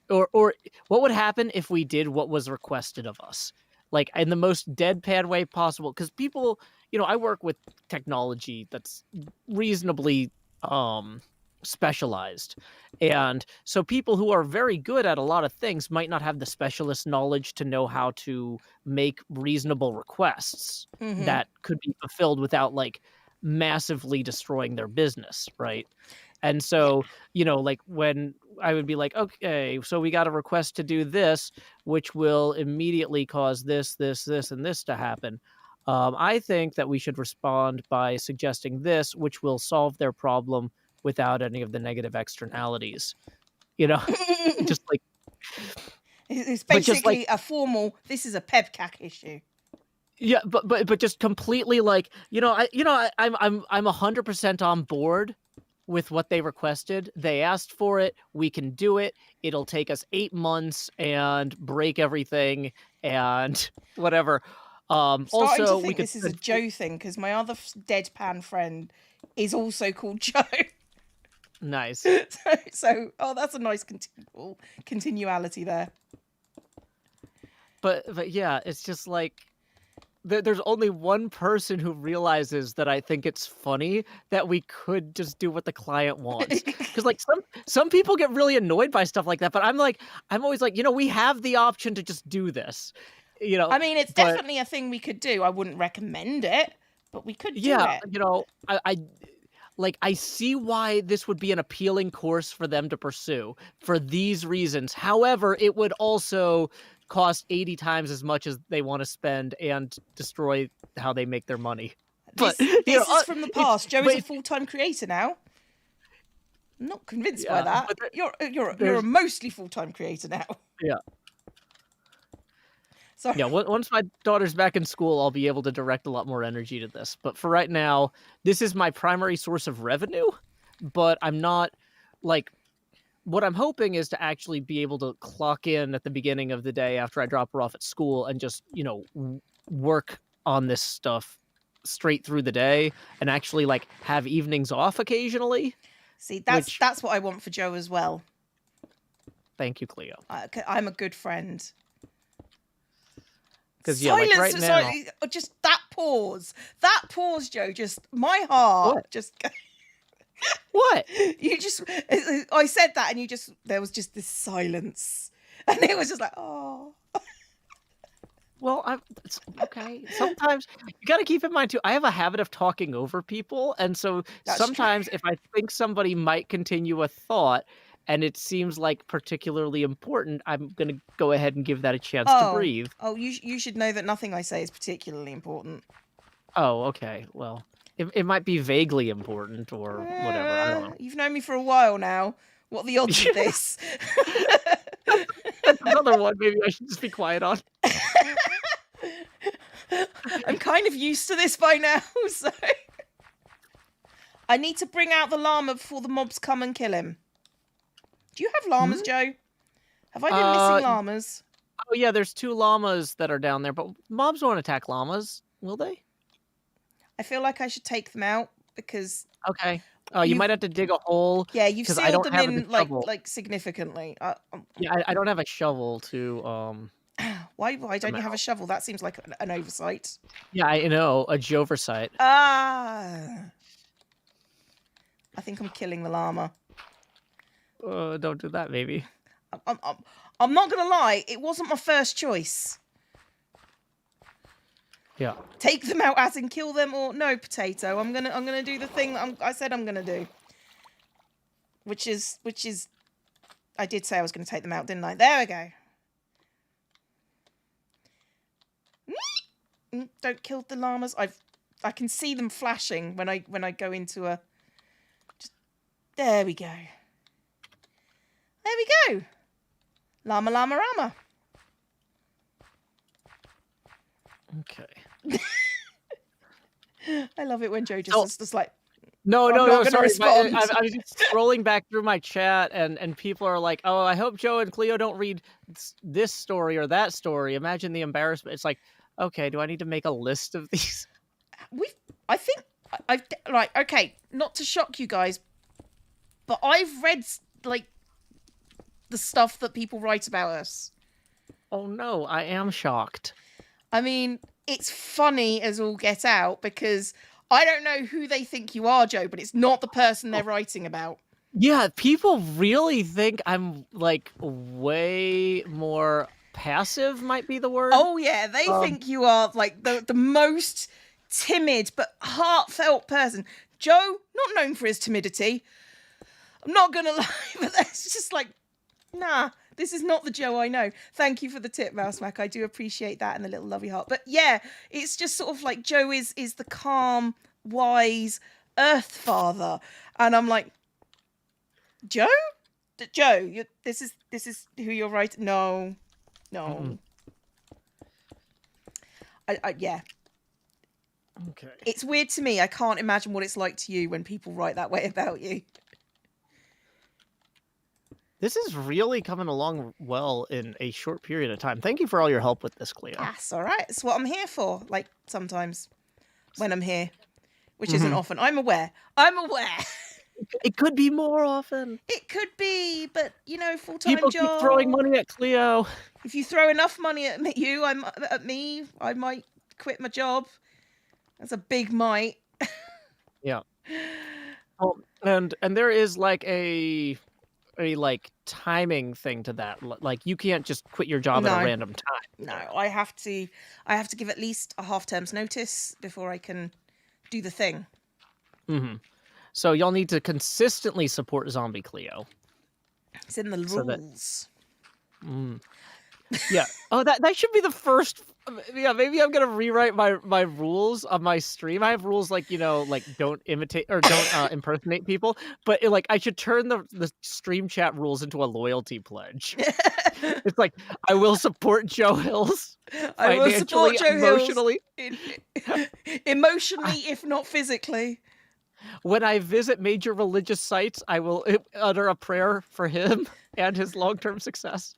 or what would happen if we did what was requested of us, like in the most deadpan way possible. Because people, I work with technology that's reasonably specialized, and so people who are very good at a lot of things might not have the specialist knowledge to know how to make reasonable requests that could be fulfilled without like massively destroying their business, right? And so like when I would be like, okay, so we got a request to do this, which will immediately cause this, and this to happen. I think that we should respond by suggesting this, which will solve their problem without any of the negative externalities, just like it's basically a formal. This is a PEBCAC issue. Yeah, but just completely like I'm 100% on board with what they requested. They asked for it. We can do it. It'll take us 8 months and break everything and whatever. Also, to think this is a Joe thing because my other deadpan friend is also called Joe. Nice. So that's a nice continuality there. But yeah, it's just like there's only one person who realizes that I think it's funny that we could just do what the client wants. Because like some people get really annoyed by stuff like that, but I'm always like, we have the option to just do this. I mean, it's definitely a thing we could do. I wouldn't recommend it, but we could do it. I see why this would be an appealing course for them to pursue for these reasons. However, it would also cost 80 times as much as they want to spend and destroy how they make their money. This is from the past. Joe is a full-time creator now. I'm not convinced by that. You're a mostly full-time creator now. Yeah. Sorry. Yeah, once my daughter's back in school, I'll be able to direct a lot more energy to this. But for right now, this is my primary source of revenue. But I'm not, like, what I'm hoping is to actually be able to clock in at the beginning of the day after I drop her off at school and just, work on this stuff straight through the day and actually, like, have evenings off occasionally. See, that's what I want for Joe as well. Thank you, Cleo. I'm a good friend. Because like right now, just that pause, Joe. Just my heart. Just what you just. I said that, and there was just this silence, and it was just like, oh. Well, it's okay. Sometimes you got to keep in mind too. I have a habit of talking over people, and so sometimes if I think somebody might continue a thought, and it seems like particularly important, I'm going to go ahead and give that a chance to breathe. Oh, you should know that nothing I say is particularly important. Oh, okay. Well, it might be vaguely important or whatever. I don't know. You've known me for a while now. What are the odds of this? That's another one maybe I should just be quiet on. I'm kind of used to this by now, so... I need to bring out the llama before the mobs come and kill him. Do you have llamas, Joe? Have I been missing llamas? Oh yeah, there's 2 llamas that are down there, but mobs won't attack llamas, will they? I feel like I should take them out because Okay. Oh, you you've might have to dig a hole you've because I sealed don't them have the in shovel. like significantly. Yeah, I don't have a shovel to Why don't them you have a out. shovel? That seems like an oversight. Yeah, I know, a joversight. Ah, I think I'm killing the llama. Don't do that, maybe. I'm not gonna lie, it wasn't my first choice. Yeah. Take them out as in kill them, or no, potato. I'm gonna do the thing I said I'm gonna do, which is I did say I was gonna take them out, didn't I? There we go. Don't kill the llamas. I can see them flashing when I go into a. There we go. There we go. Llama, llama, llama. Okay. I love it when Joe just like. No, I'm no, not no, gonna sorry. respond. I was just scrolling back through my chat, and people are like, "Oh, I hope Joe and Cleo don't read this story or that story. Imagine the embarrassment." It's like, okay, do I need to make a list of these? I think I've right. Okay, not to shock you guys, but I've read like the stuff that people write about us. Oh no, I am shocked. I mean, it's funny as all get out because I don't know who they think you are, Joe, but it's not the person they're writing about. Yeah, people really think I'm like way more passive, might be the word. Oh yeah, they think you are like the most timid but heartfelt person. Joe, not known for his timidity. I'm not gonna lie, but that's just like, nah, this is not the Joe I know. Thank you for the tip, Mousemac. I do appreciate that and the little lovey heart. But yeah, it's just sort of like Joe is the calm, wise Earth Father, and I'm like, Joe, Joe, this is who you're right. No. Yeah. Okay. It's weird to me. I can't imagine what it's like to you when people write that way about you. This is really coming along well in a short period of time. Thank you for all your help with this, Cleo. That's all right. It's what I'm here for. Like sometimes when I'm here, which isn't often. I'm aware. It could be more often. It could be, but you know, full-time People job. keep throwing money at Cleo. If you throw enough money at me, I might quit my job. That's a big might. Yeah. And there is like a like timing thing to that. Like you can't just quit your job at a random time. No, I have to give at least a half term's notice before I can do the thing. So y'all need to consistently support Zombie Cleo. It's in the rules. Yeah. Oh, that should be the first. Yeah, maybe I'm gonna rewrite my rules on my stream. I have rules like, you know, like don't imitate or don't impersonate people. But like I should turn the stream chat rules into a loyalty pledge. It's like I will support Joe Hills. I will support Joe emotionally, emotionally, if not physically. When I visit major religious sites, I will utter a prayer for him and his long-term success.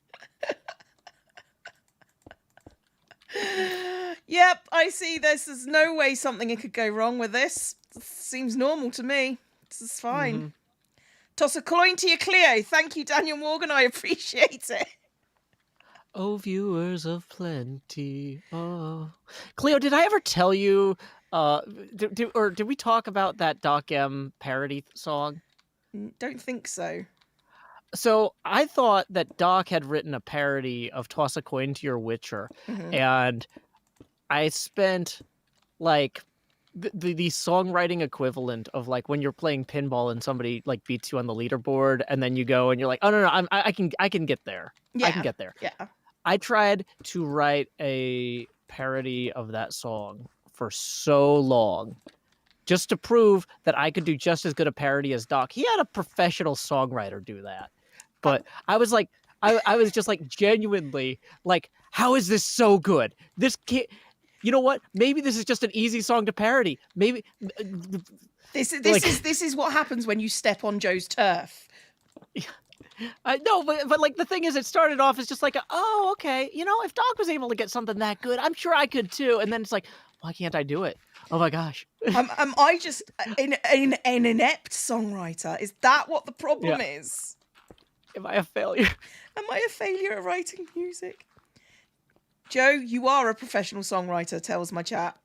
Yep, I see this. There's no way something could go wrong with this. Seems normal to me. This is fine. Toss a coin to your Cleo. Thank you, Daniel Morgan. I appreciate it. Oh, viewers of plenty. Oh, Cleo, did I ever tell you? Did we talk about that Doc M parody song? Don't think so. So I thought that Doc had written a parody of "Toss a Coin to Your Witcher," and I spent like the songwriting equivalent of like when you're playing pinball and somebody like beats you on the leaderboard, and then you go and you're like, "Oh no, I can get there. Yeah. I can get there." Yeah. I tried to write a parody of that song for so long, just to prove that I could do just as good a parody as Doc. He had a professional songwriter do that. But I was like, I was just like genuinely like, how is this so good? This can't, you know what? Maybe this is just an easy song to parody. Maybe this is what happens when you step on Joe's turf. I know, but like the thing is, it started off as just like, oh, okay, if Dog was able to get something that good, I'm sure I could too. And then it's like, why can't I do it? Oh my gosh. Am I just an inept songwriter? Is that what the problem is? Am I a failure? Am I a failure at writing music? Joe, you are a professional songwriter, tells my chat.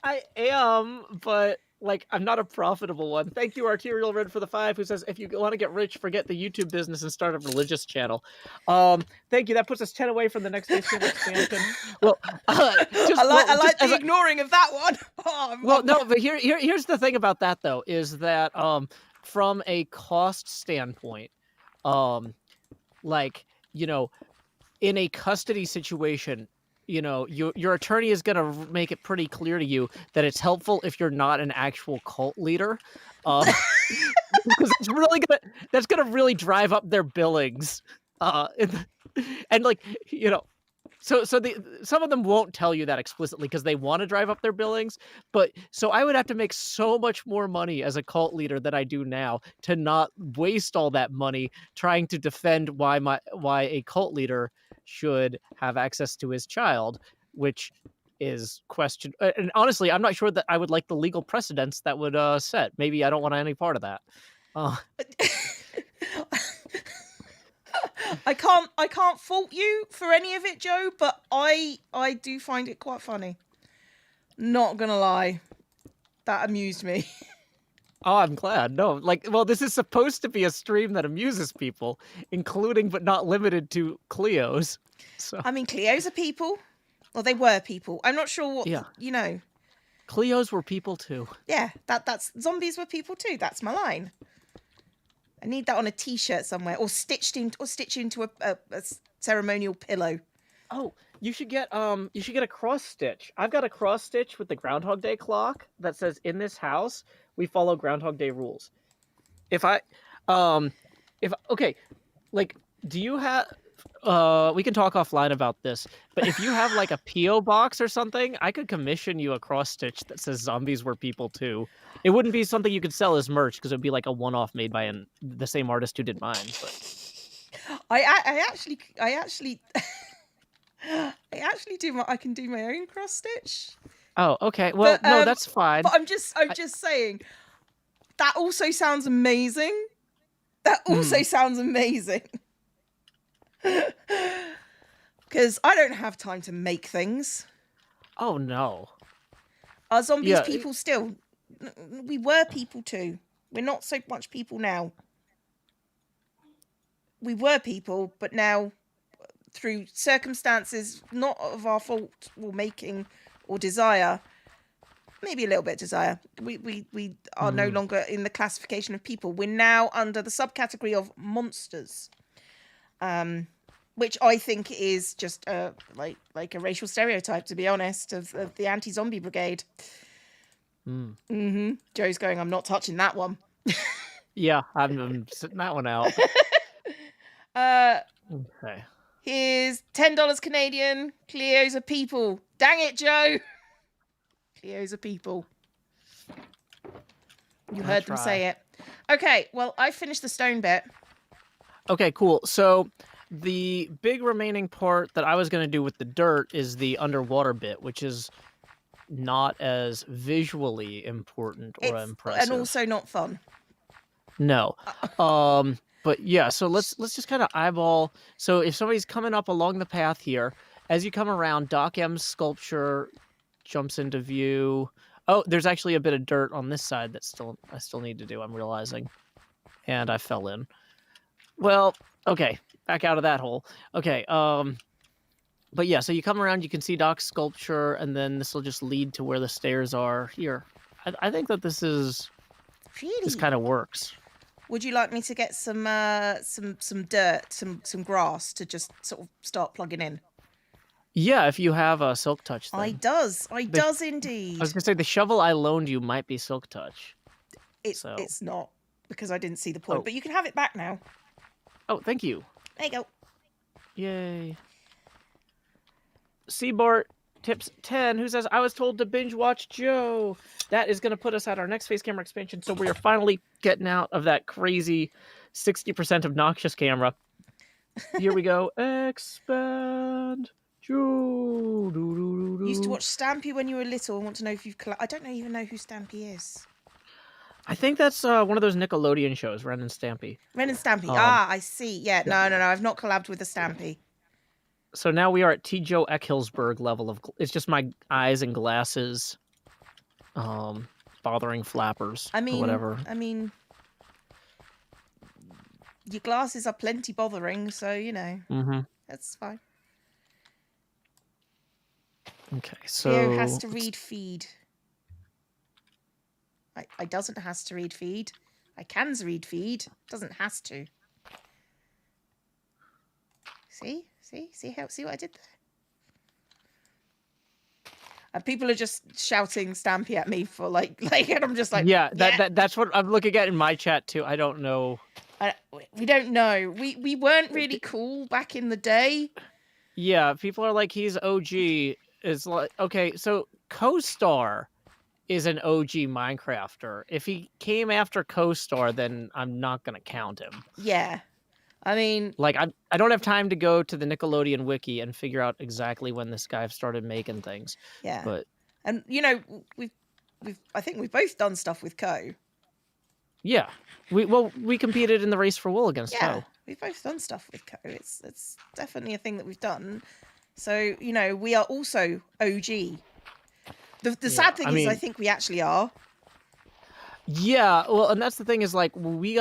I am, but like I'm not a profitable one. Thank you, Arterial Red, for the 5, who says, if you want to get rich, forget the YouTube business and start a religious channel. Thank you. That puts us 10 away from the next baseball expansion. Well, I like the ignoring of that one. Oh, no, but here's the thing about that though, is that from a cost standpoint, like, in a custody situation, your attorney is going to make it pretty clear to you that it's helpful if you're not an actual cult leader, because that's gonna really drive up their billings, and like so some of them won't tell you that explicitly because they want to drive up their billings, but so I would have to make so much more money as a cult leader than I do now to not waste all that money trying to defend why a cult leader should have access to his child, which is question. And honestly, I'm not sure that I would like the legal precedents that would set. Maybe I don't want any part of that. I can't fault you for any of it, Joe, but I do find it quite funny. Not gonna lie, that amused me. Oh, I'm glad. No, well, this is supposed to be a stream that amuses people, including but not limited to Cleos. So I mean, Cleos are people. Well, they were people. I'm not sure what. Yeah. Cleos were people too. Yeah, that's zombies were people too. That's my line. I need that on a T-shirt somewhere, or stitched into a ceremonial pillow. Oh, you should get a cross stitch. I've got a cross stitch with the Groundhog Day clock that says, "In this house, we follow Groundhog Day rules." Do you have? We can talk offline about this, but if you have like a PO box or something, I could commission you a cross stitch that says "Zombies were people too." It wouldn't be something you could sell as merch because it would be like a one-off made by the same artist who did mine. But I actually do I can do my own cross stitch. Oh, okay. Well, but, no, that's fine. But I'm just saying that also sounds amazing. That also sounds amazing. Because I don't have time to make things. Oh no. Are zombies people still? We were people too. We're not so much people now. We were people, but now, through circumstances not of our fault or making or desire, maybe a little bit desire, we are no longer in the classification of people. We're now under the subcategory of monsters. Which I think is just like a racial stereotype, to be honest, of the anti-zombie brigade. Joe's going, I'm not touching that one. Yeah, I'm sitting that one out. Okay. Here's $10 Canadian. Cleos are people. Dang it, Joe. Cleos are people. You heard them say it. Okay, well, I finished the stone bit. Okay, cool. So the big remaining part that I was going to do with the dirt is the underwater bit, which is not as visually important or impressive. And also not fun. No. But yeah, so let's just kind of eyeball. So if somebody's coming up along the path here, as you come around, Doc M's sculpture jumps into view. Oh, there's actually a bit of dirt on this side that I still need to do, I'm realizing. And I fell in. Well, okay, back out of that hole. Okay, but yeah, so you come around, you can see Doc's sculpture, and then this will just lead to where the stairs are here. I think that this kind of works. Would you like me to get some dirt, some grass to just sort of start plugging in? Yeah, if you have a Silk Touch thing. I does indeed. I was gonna say the shovel I loaned you might be Silk Touch. It's not, because I didn't see the point. But you can have it back now. Oh, thank you. There you go. Yay. Seabart Tips 10, who says, I was told to binge watch Joe. That is going to put us at our next face camera expansion, so we are finally getting out of that crazy 60% obnoxious camera. Here we go. Expand. You used to watch Stampy when you were little and want to know if you've I don't even know who Stampy is. I think that's one of those Nickelodeon shows, Ren and Stampy. Ren and Stampy. I see. Yeah, no. I've not collabed with a Stampy. So now we are at T. Joe Eckhilsberg level of... It's just my eyes and glasses bothering flappers or whatever. I mean, your glasses are plenty bothering, so, you know, that's fine. Okay, so... Theo has to read feed. I doesn't has to read feed. I cans read feed. Doesn't has to. See what I did there? And people are just shouting Stampy at me for like, and I'm just like, yeah. That's what I'm looking at in my chat too. I don't know. We don't know. We weren't really cool back in the day. Yeah, people are like, he's OG. Is like, okay, so Co-Star is an OG Minecrafter. If he came after Co-Star, then I'm not gonna count him. Yeah. I mean, like I don't have time to go to the Nickelodeon wiki and figure out exactly when this guy started making things. Yeah, but and you know I think we've both done stuff with Co. Yeah, we competed in the Race for Wool against Co. We've both done stuff with Co. It's definitely a thing that we've done. So you know we are also OG. The sad thing is I think we actually are. Yeah, well, and that's the thing is, like, we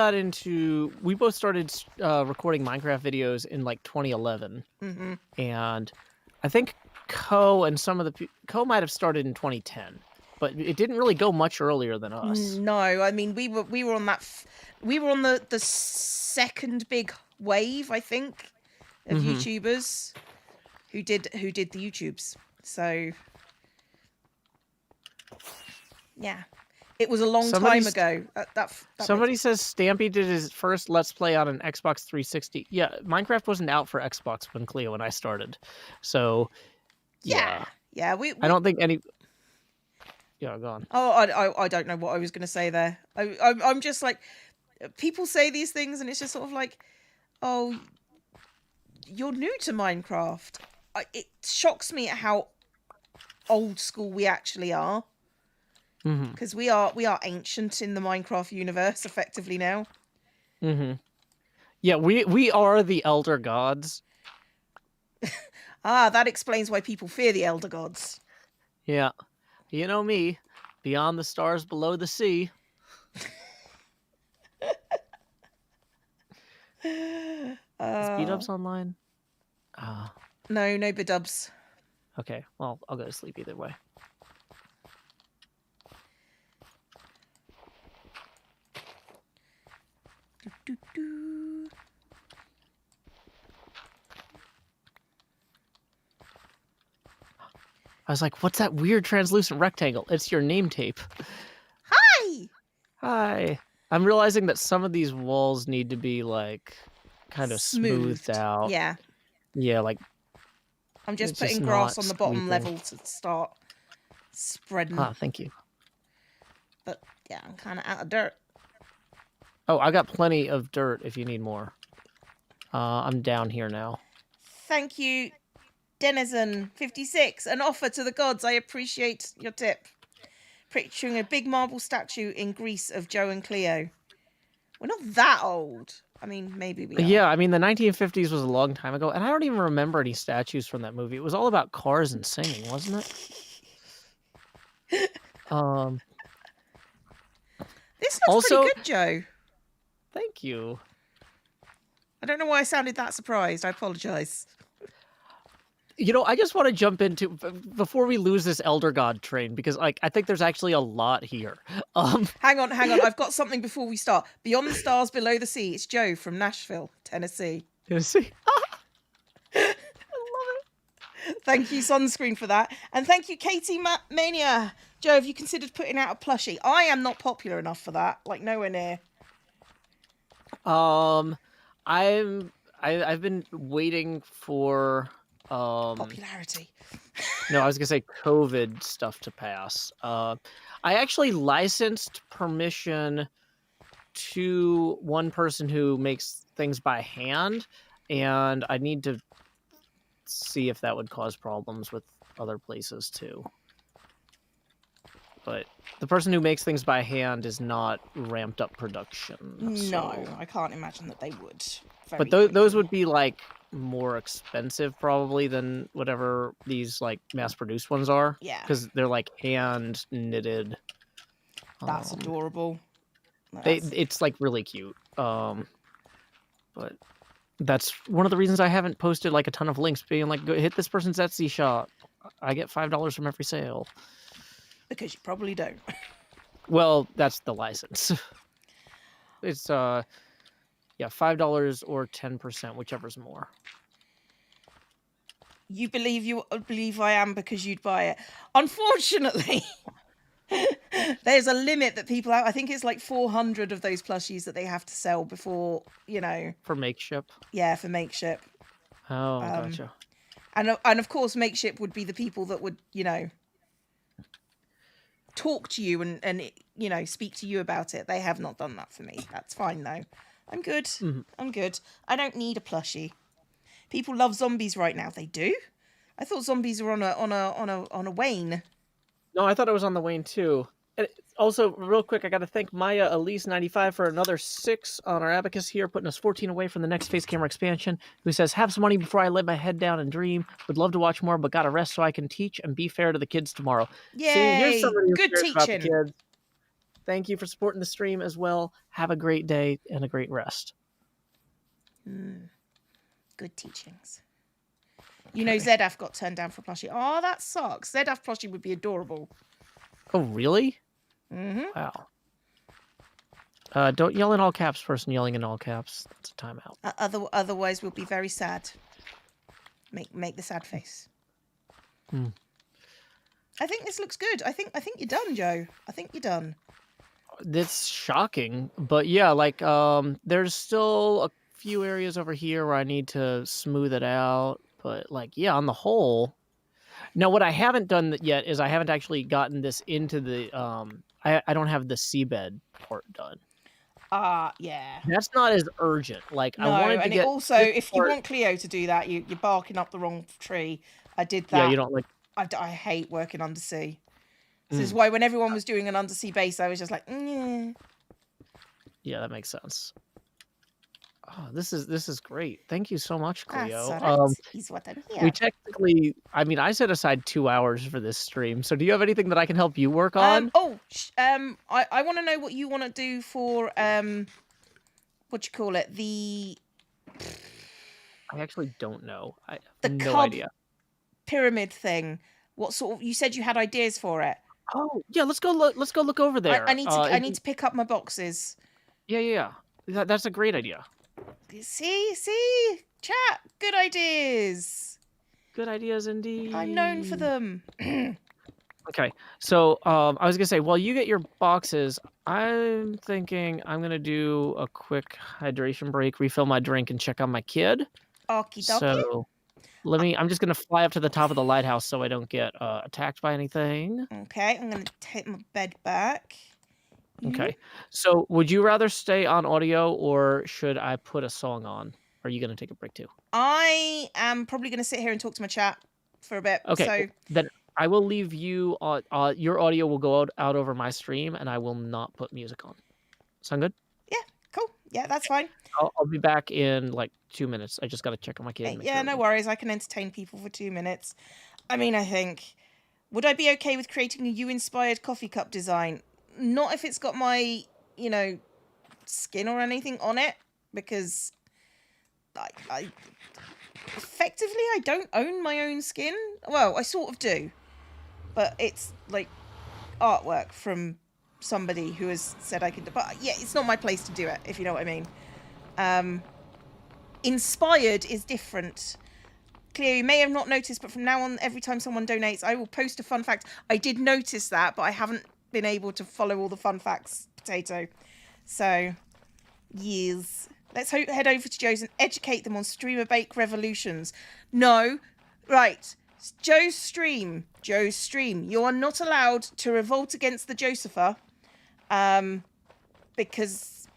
both started recording Minecraft videos in, like, 2011. And I think Co and some of Co might have started in 2010, but it didn't really go much earlier than us. No, I mean, we were on that, we were on the second big wave, I think, of YouTubers who did the YouTubes. So, yeah. It was a long time ago. Somebody says Stampy did his first Let's Play on an Xbox 360. Yeah, Minecraft wasn't out for Xbox when Cleo and I started. So, yeah. Yeah, I don't think any... Yeah, go on. Oh, I don't know what I was going to say there. I'm just like... People say these things and it's just sort of like, oh, you're new to Minecraft. It shocks me at how old school we actually are. Because we are ancient in the Minecraft universe effectively now. Yeah, we are the elder gods. That explains why people fear the elder gods. Yeah, you know me, beyond the stars, below the sea. Is B-dubs online? No B-dubs. Okay, well, I'll go to sleep either way. I was like, what's that weird translucent rectangle? It's your name tape. Hi! Hi. I'm realizing that some of these walls need to be, like, kind of smoothed out. Yeah. Yeah, like... I'm just putting grass on the bottom level to start spreading. Thank you. But, yeah, I'm kind of out of dirt. Oh, I got plenty of dirt if you need more. I'm down here now. Thank you, Denizen56. An offer to the gods. I appreciate your tip. Picturing a big marble statue in Greece of Joe and Cleo. We're not that old. I mean, maybe we are. Yeah, I mean, the 1950s was a long time ago, and I don't even remember any statues from that movie. It was all about cars and singing, wasn't it? This looks pretty good, Joe. Thank you. I don't know why I sounded that surprised. I apologize. You know, I just want to jump into before we lose this elder god train because, like, I think there's actually a lot here. Hang on. I've got something before we start. Beyond the stars, below the sea. It's Joe from Nashville, Tennessee. Tennessee. I love it. Thank you, Sunscreen, for that, and thank you, Katie Mania. Joe, have you considered putting out a plushie? I am not popular enough for that. Like nowhere near. I've been waiting for popularity. No, I was gonna say COVID stuff to pass. I actually licensed permission to one person who makes things by hand, and I need to see if that would cause problems with other places too. But the person who makes things by hand is not ramped up production. No, so... I can't imagine that they would. But those would be like more expensive probably than whatever these like mass-produced ones are. Yeah. Because they're like hand knitted. That's adorable. It's like really cute. But that's one of the reasons I haven't posted like a ton of links, being like, go hit this person's Etsy shop. I get $5 from every sale. Because you probably don't. Well, that's the license. It's $5 or 10%, whichever's more. You believe I am because you'd buy it. Unfortunately, there's a limit that people have. I think it's like 400 of those plushies that they have to sell before, For makeship? Yeah, for makeship. Oh, gotcha. And of course, makeship would be the people that would, talk to you and speak to you about it. They have not done that for me. That's fine though. I'm good. Mm-hmm. I'm good. I don't need a plushie. People love zombies right now. They do? I thought zombies were on a wane. No, I thought it was on the wane too. And also, real quick, I got to thank Maya Elise95 for another 6 on our abacus here, putting us 14 away from the next face camera expansion, who says, have some money before I lay my head down and dream. Would love to watch more, but got to rest so I can teach and be fair to the kids tomorrow. Yay! See, here's somebody who Good cares about the teaching. kids. Thank you for supporting the stream as well. Have a great day and a great rest. Good teachings. ZF got turned down for a plushie. Oh, that sucks. ZF plushie would be adorable. Oh, really? Mm-hmm. Wow. Don't yell in all caps, person yelling in all caps. That's a timeout. Otherwise, we'll be very sad. Make the sad face. I think this looks good. I think you're done, Joe. I think you're done. That's shocking, but yeah, like there's still a few areas over here where I need to smooth it out, but like yeah, on the whole. Now, what I haven't done yet is I haven't actually gotten this into the I don't have the seabed part done. Yeah. That's not as urgent. Like No, I wanted to and get also if you want Cleo to do that, you're barking up the wrong tree. I did that. Yeah, you don't like. I hate working undersea. This is why when everyone was doing an undersea base, I was just like, yeah. Yeah, that makes sense. Oh, this is great. Thank you so much, Cleo. That's all right. He's what I'm here. We technically, I set aside 2 hours for this stream. So do you have anything that I can help you work on? I want to know what you want to do for what you call it? I actually don't know. I the have no cub idea. pyramid thing. What sort of? You said you had ideas for it. Oh yeah, let's go look over there. I need to pick up my boxes. Yeah. That's a great idea. See, chat. Good ideas. Good ideas indeed. I'm known for them. Okay, so I was gonna say, while you get your boxes, I'm thinking I'm gonna do a quick hydration break, refill my drink, and check on my kid. Okie dokie. So I'm just gonna fly up to the top of the lighthouse so I don't get attacked by anything. Okay, I'm gonna take my bed back. Okay, so would you rather stay on audio or should I put a song on? Are you gonna take a break too? I am probably gonna sit here and talk to my chat for a bit. Okay, so then I will leave you on. Your audio will go out over my stream, and I will not put music on. Sound good? Yeah, cool. Yeah, that's fine. I'll be back in like 2 minutes. I just got to check on my kid. Yeah, no worries. I can entertain people for 2 minutes. I mean, I think, would I be okay with creating a you-inspired coffee cup design? Not if it's got my, skin or anything on it, because I effectively I don't own my own skin. Well, I sort of do, but it's like artwork from somebody who has said I could. But yeah, it's not my place to do it, if you know what I mean. Inspired is different. Cleo, you may have not noticed, but from now on, every time someone donates, I will post a fun fact. I did notice that, but I haven't been able to follow all the fun facts, Potato. So, yes. Let's head over to Joe's and educate them on streamer bake revolutions. No. Right. Joe's stream. You are not allowed to revolt against the Josepher. Because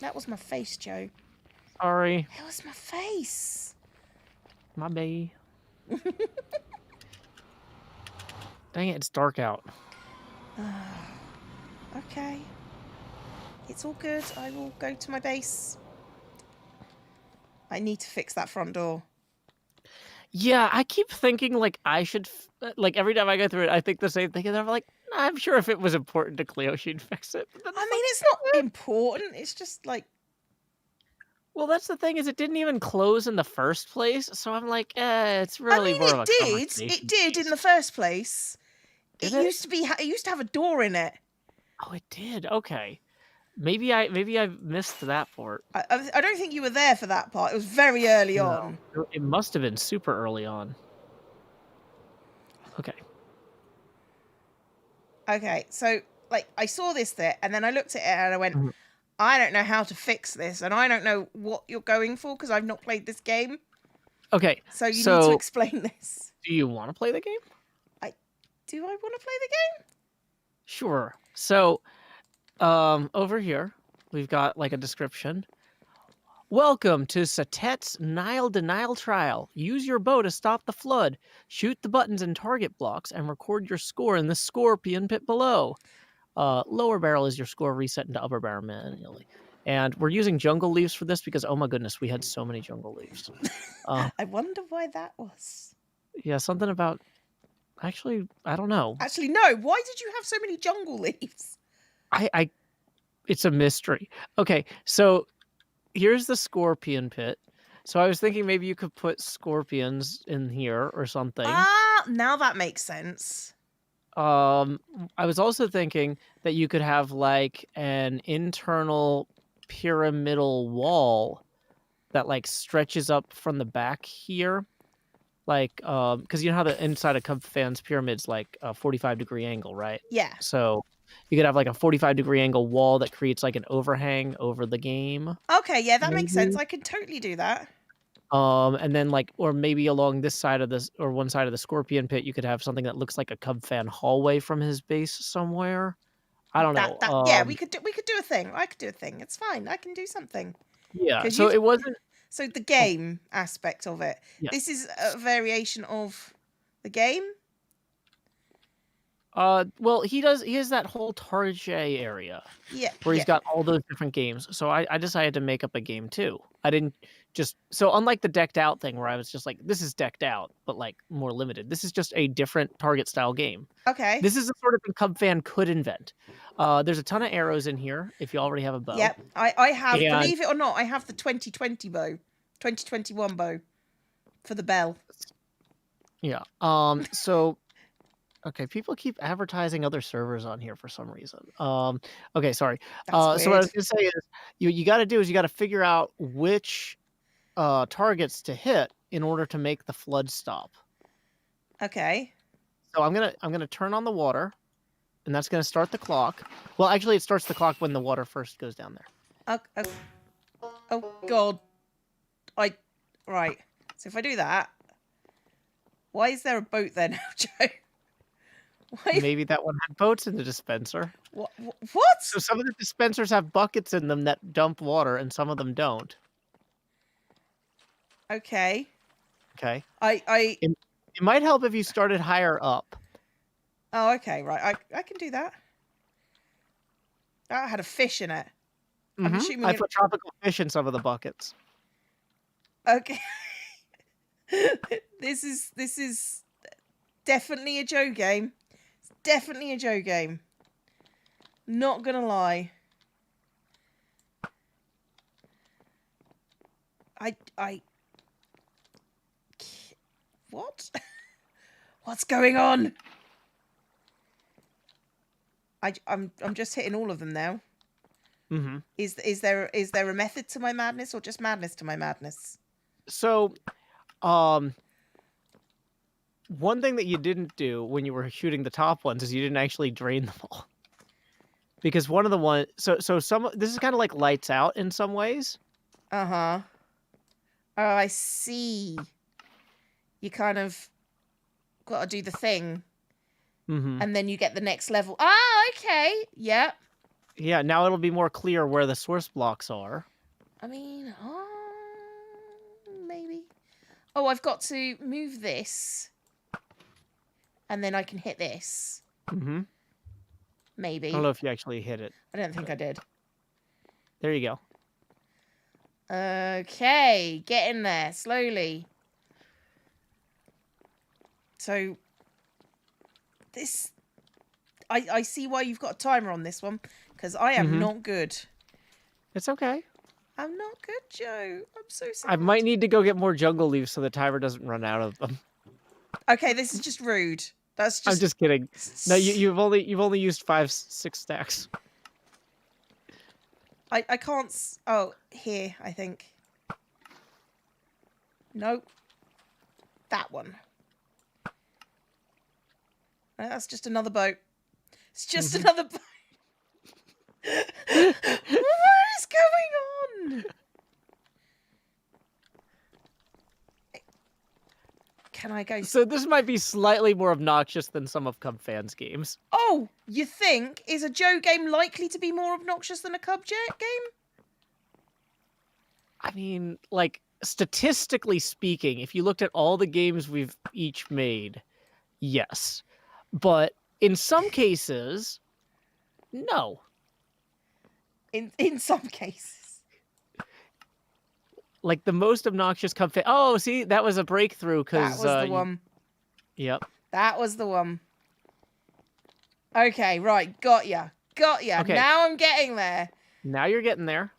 That was my face, Joe. Sorry. That was my face. My bae. Dang it, it's dark out. Okay. It's all good. I will go to my base. I need to fix that front door. Yeah, I keep thinking like I should, like every time I go through it, I think the same thing, and I'm like, I'm sure if it was important to Cleo, she'd fix it. But I mean, it's not important. It's just like... Well, that's the thing is it didn't even close in the first place, so I'm like, it's really more of a conversation It did piece. in the first place. Did It used to be. It used to have a door in it. Oh, it did. Okay, maybe I missed that part. I don't think you were there for that part. It was very early on. It must have been super early on. Okay. Okay, so like I saw this there, and then I looked at it and I went, Mhm. I don't know how to fix this, and I don't know what you're going for because I've not played this game. Okay. So you need to explain this. Do you want to play the game? Do I want to play the game? Sure. So, over here, we've got like a description. Welcome to Satet's Nile Denial trial. Use your bow to stop the flood. Shoot the buttons and target blocks and record your score in the scorpion pit below. Lower barrel is your score reset into upper barrel manually. And we're using jungle leaves for this because, oh my goodness, we had so many jungle leaves. I wonder why that was. Yeah, something about... Actually, I don't know. Actually, no. Why did you have so many jungle leaves? It's a mystery. Okay, so here's the scorpion pit. So I was thinking maybe you could put scorpions in here or something. Ah, now that makes sense. I was also thinking that you could have like an internal pyramidal wall that like stretches up from the back here. Like, because you know how the inside of Cub Fan's pyramid's like a 45-degree angle, right? Yeah. So you could have like a 45-degree angle wall that creates like an overhang over the game. Okay, yeah, that makes sense. Maybe. I could totally do that. And then like, or maybe along this side of this, or one side of the scorpion pit, you could have something that looks like a Cub Fan hallway from his base somewhere. I don't know. Yeah, we could do a thing. I could do a thing. It's fine. I can do something. Yeah. So it wasn't. So the game aspect of it. Yeah. This is a variation of the game. Well, he has that whole Target area. Yeah. Where he's got all those different games. So I decided to make up a game too. I didn't just... So unlike the decked out thing where I was just like, this is decked out, but like more limited. This is just a different Target style game. Okay. This is the sort of thing Cub Fan could invent. There's a ton of arrows in here if you already have a bow. Yep. I have, believe it or not, I have the 2020 bow. 2021 bow. For the bell. Yeah. So... Okay, people keep advertising other servers on here for some reason. Okay, sorry. So what I was gonna say is, you got to do is you got to figure out which targets to hit in order to make the flood stop. Okay. So I'm gonna turn on the water, and that's gonna start the clock. Well, actually, it starts the clock when the water first goes down there. Oh God. Right. So if I do that, why is there a boat there now, Joe? Why? Maybe that one had boats in the dispenser. What? So some of the dispensers have buckets in them that dump water, and some of them don't. Okay. Okay. It might help if you started higher up. Oh, okay, right. I can do that. That had a fish in it. I'm assuming I put tropical fish in some of the buckets. Okay. This is definitely a Joe game. It's definitely a Joe game. Not gonna lie. What? What's going on? I'm just hitting all of them now. Mm-hmm. Is there a method to my madness or just madness to my madness? So, one thing that you didn't do when you were shooting the top ones is you didn't actually drain them all. Because one of the ones, so this is kind of like lights out in some ways. Uh-huh. Oh, I see. You kind of got to do the thing. Mm-hmm. And then you get the next level. Ah, okay. Yep. Yeah, now it'll be more clear where the source blocks are. I mean, maybe. Oh, I've got to move this. And then I can hit this. Mm-hmm. Maybe. I don't know if you actually hit it. I don't think I did. There you go. Okay, get in there slowly. So this, I see why you've got a timer on this one, because I am not good. It's okay. I'm not good, Joe. I'm so sad. I might need to go get more jungle leaves so the timer doesn't run out of them. Okay, this is just rude. That's just. I'm just kidding. No, you've only used 5-6 stacks. I can't. Oh, here I think. Nope. That one. That's just another boat. It's just another boat. What is going on? Can I go? So this might be slightly more obnoxious than some of Cub fans' games. Oh, you think? Is a Joe game likely to be more obnoxious than a Cub Jet game? I mean, like, statistically speaking, if you looked at all the games we've each made, yes. But in some cases, no. In some cases. Like the most obnoxious Cub fan. Oh, see, that was a breakthrough because that was the one. Yep. That was the one. Okay, right, got ya. Okay. Now I'm getting there. Now you're getting there.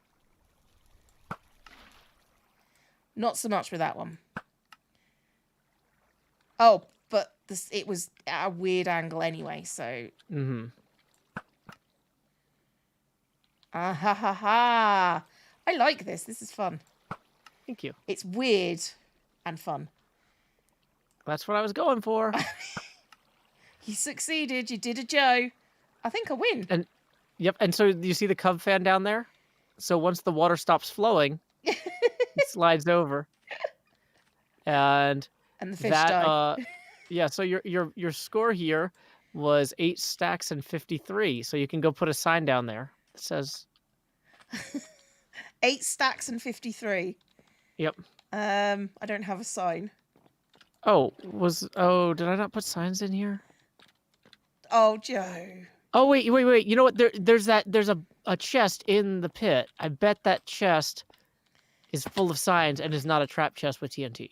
Not so much with that one. Oh, but it was at a weird angle anyway, so. Ah ha ha ha! I like this. This is fun. Thank you. It's weird and fun. That's what I was going for. You succeeded. You did a Joe. I think I win. And yep. And so you see the Cub fan down there? So once the water stops flowing, it slides over. And the fish die. Yeah. So your score here was 8 stacks and 53. So you can go put a sign down there that says 8 stacks and 53. Yep. I don't have a sign. Oh, did I not put signs in here? Oh, Joe. Oh, wait. You know what? There's a chest in the pit. I bet that chest is full of signs and is not a trap chest with TNT.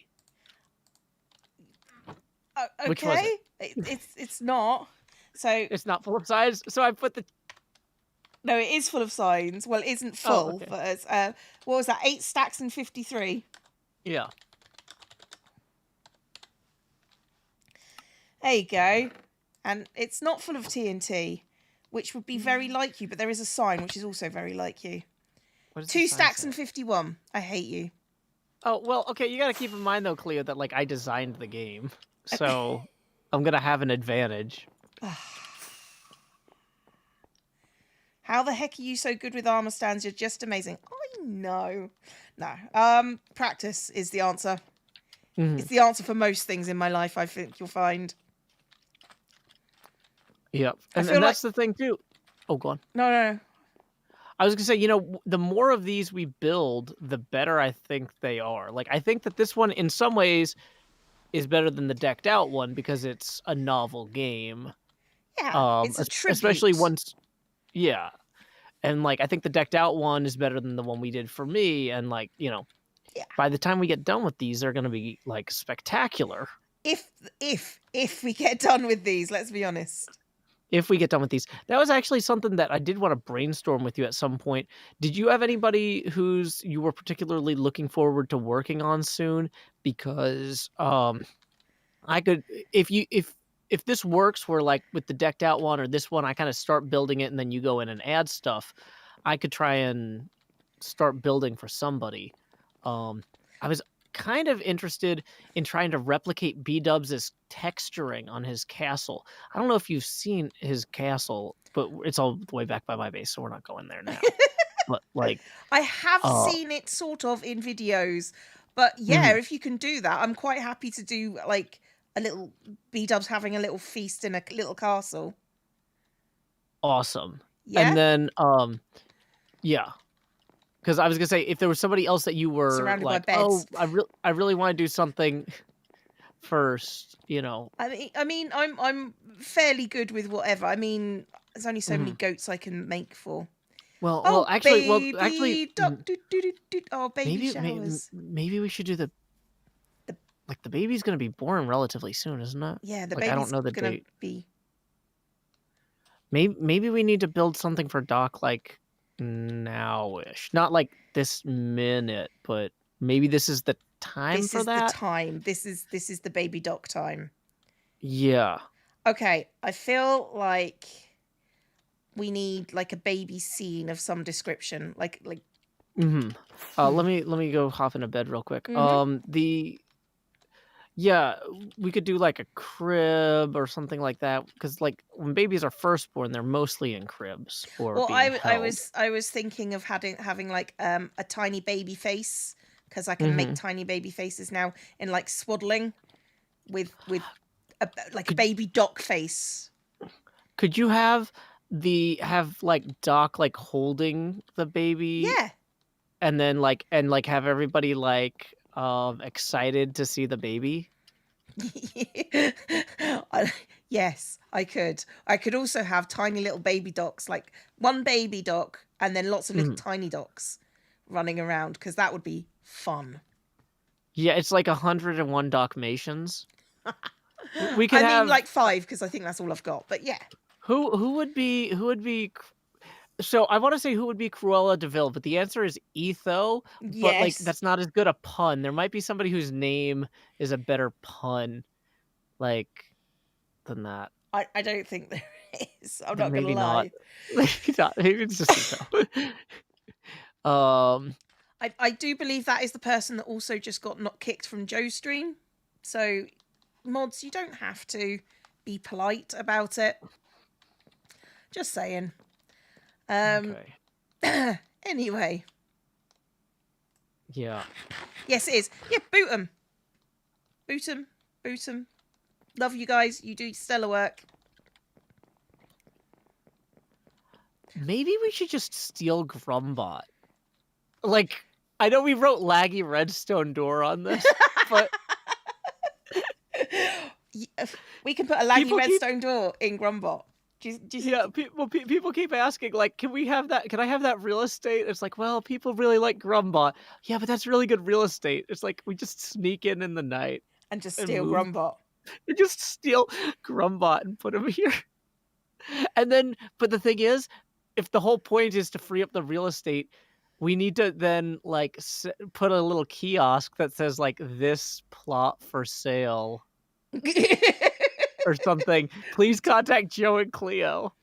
Okay. Which was It's not. So it's not full of signs. So I put the. No, it is full of signs. Well, it isn't full, okay. but it's, what was that? 8 stacks and 53. Yeah. There you go. And it's not full of TNT, which would be very like you, but there is a sign which is also very like you. 2 stacks and 51. I hate you. Oh, well, okay, you got to keep in mind, though, Cleo, that, like, I designed the game. So I'm going to have an advantage. How the heck are you so good with armor stands? You're just amazing. I know. No. Practice is the answer. It's the answer for most things in my life, I think you'll find. Yep. And that's the thing, too. Oh, go on. No. I was going to say, you know, the more of these we build, the better I think they are. Like, I think that this one, in some ways, is better than the decked out one because it's a novel game. Yeah, it's a tribute. Especially once... Yeah. And, like, I think the decked out one is better than the one we did for me. And, like, you know, by the time we get done with these, they're going to be, like, spectacular. If we get done with these, let's be honest. If we get done with these. That was actually something that I did want to brainstorm with you at some point. Did you have anybody who's you were particularly looking forward to working on soon? Because I could if this works where like with the decked out one or this one I kind of start building it and then you go in and add stuff, I could try and start building for somebody. I was kind of interested in trying to replicate B-Dubs' texturing on his castle. I don't know if you've seen his castle, but it's all the way back by my base, so we're not going there now. But like I have seen it sort of in videos, but yeah, if you can do that, I'm quite happy to do like a little B-Dubs having a little feast in a little castle. Awesome. Yeah, And then, yeah. Because I was gonna say, if there was somebody else that you were surrounded by like, oh, beds. I really want to do something first, I mean, I'm fairly good with whatever. I mean, there's only so many Mhm. goats I can make for. Well, Oh, actually, baby duck, oh, baby maybe showers. maybe we should do The the baby's gonna be born relatively soon, isn't it? yeah, the Like, I don't baby's know the gonna date. be. Maybe we need to build something for Doc like now-ish, not like this minute, but maybe this is the time This for is the that. time. This is the baby doc time. Yeah. Okay, I feel like we need like a baby scene of some description, like. Mm-hmm. Let me go hop into bed real quick. Mm-hmm. Yeah, we could do like a crib or something like that because like when babies are first born, they're mostly in cribs or Well, being I held. was thinking of having like a tiny baby face, because I can make Mm-hmm. tiny baby faces now in like swaddling with like a Could baby doc face. could you have like Doc like holding the baby Yeah. and then have everybody like excited to see the baby? Yes, I could. I could also have tiny little baby docs, like one baby doc and then lots of little Mhm. tiny docs running around, because that would be fun. Yeah, it's like 101 Dalmatians. We could I mean, have like 5, because I think that's all I've got. But yeah. who would be so I want to say who would be Cruella de Vil, but the answer is Etho, but like Yes. that's not as good a pun. There might be somebody whose name is a better pun like than that. I don't think there is. I'm Then not gonna maybe not. lie. Maybe it's just Etho. um I do believe that is the person that also just got not kicked from Joe's stream. So, mods, you don't have to be polite about it. Just saying. okay. Anyway, Yeah. yes, it is. Yeah, boot 'em. Boot 'em. Boot 'em. Love you guys. You do stellar work. Maybe we should just steal Grumbot. Like, I know we wrote laggy redstone door on this, but We can put a laggy people keep redstone door in Grumbot. Do you think? yeah, people keep asking like, can we have that? Can I have that real estate? It's like, well, people really like Grumbot. Yeah, but that's really good real estate. It's like we just sneak in the night And just and steal move Grumbot. and just steal Grumbot and put him here. And then, but the thing is, if the whole point is to free up the real estate, we need to then like put a little kiosk that says like this plot for sale or something. Please contact Joe and Cleo.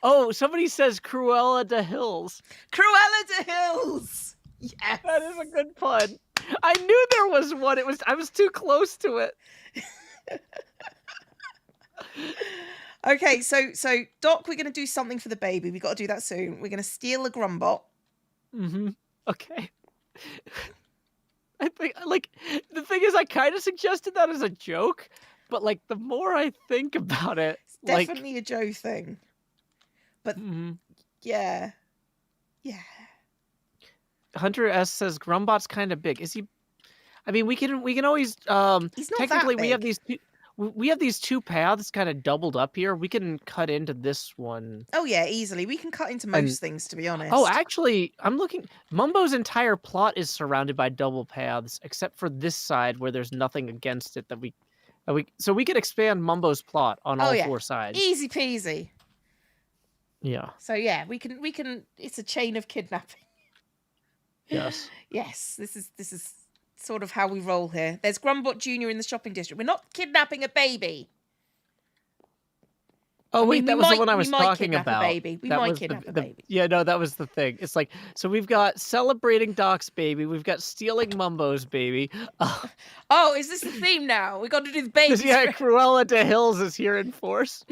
Oh, somebody says Cruella de Hills. Cruella de Hills. Yes. That is a good pun. I knew there was one. I was too close to it. Okay, so Doc, we're gonna do something for the baby. We got to do that soon. We're gonna steal a Grumbot. Mm-hmm. Okay. I think like the thing is, I kind of suggested that as a joke, but like the more I think about it, It's definitely a Joe thing. But yeah. Hunter S says Grumbot's kind of big. Is he? I mean, we can always He's not technically that big. we have these two paths kind of doubled up here. We can cut into this one. Oh yeah, easily. We can cut into most things, to be honest. Oh, actually, I'm looking. Mumbo's entire plot is surrounded by double paths, except for this side where there's nothing against it so we could expand Mumbo's plot on all 4 sides. Easy peasy. Yeah. So yeah, we can. It's a chain of kidnapping. Yes. Yes, this is sort of how we roll here. There's Grumbot Jr. in the shopping district. We're not kidnapping a baby. Oh wait, mean, that was the one I was talking kidnap about. A baby. We that might was kidnap a baby. Yeah, no, that was the thing. It's like, so we've got celebrating Doc's baby, we've got stealing Mumbo's baby. Oh, is this the theme now? We got to do the babies. Yeah, Cruella de Hills is here in force.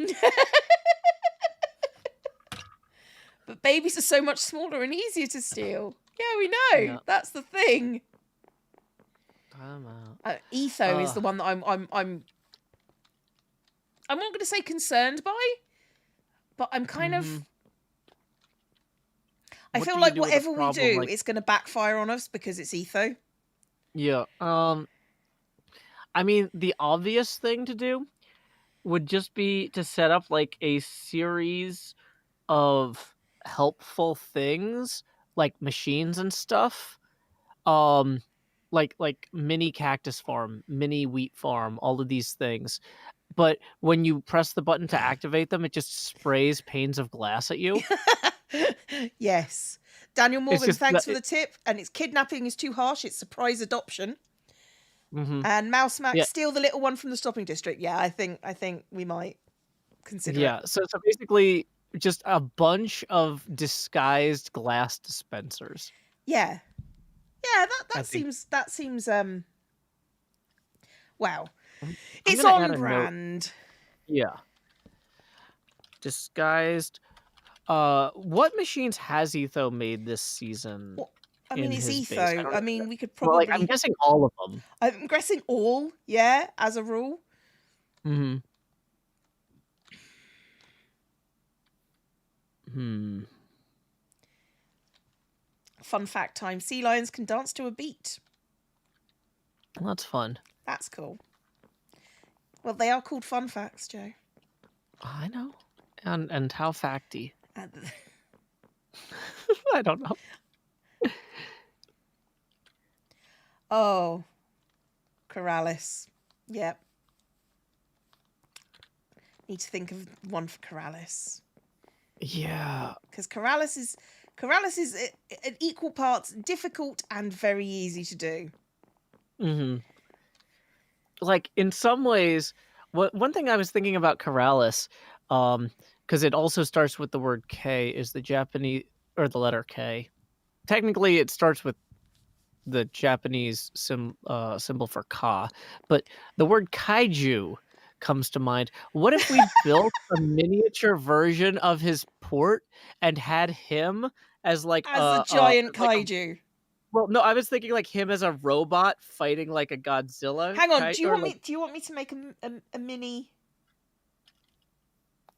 But babies are so much smaller and easier to steal. Yeah, we know. Yeah. That's the thing. I'm out. Etho is the one that I'm not going to say concerned by, but I'm kind of I what feel do you like do with a whatever we problem do, like it's going to backfire on us because it's Etho. yeah, I mean, the obvious thing to do would just be to set up like a series of helpful things, like machines and stuff. Like mini cactus farm, mini wheat farm, all of these things. But when you press the button to activate them, it just sprays panes of glass at you. Yes. Daniel It's Morgan, just thanks for the tip. And it's kidnapping is too harsh. It's surprise adoption. Mhm. And Mouse Mac, Yeah. steal the little one from the stopping district. Yeah, I think we might consider Yeah, it. so basically just a bunch of disguised glass dispensers. Yeah. Yeah, I that think seems wow. I'm It's gonna add on a note. brand. Yeah. Disguised. What machines has Etho made this season Well, I mean, in it's his base? I Etho. don't I know. mean, we could Well, like, I'm probably. guessing all of them. I'm guessing all. Yeah, as a rule. Mm-hmm. Hmm. Fun fact time: sea lions can dance to a beat. Well, that's fun. That's cool. Well, they are called fun facts, Joe. I know. And how facty? And I don't know. oh, Corrales. Yep. Need to think of one for Corrales. Yeah. Because Corrales is an equal parts difficult and very easy to do. Mm-hmm. Like, in some ways, one thing I was thinking about Corrales, because it also starts with the word K, is the Japanese, or the letter K. Technically, it starts with the Japanese symbol for ka, but the word kaiju comes to mind. What if we built a miniature version of his port and had him as like As a giant like a kaiju. well, no, I was thinking like him as a robot fighting like a Godzilla. Hang on, do you Or want like, me? Do you want me to make a mini,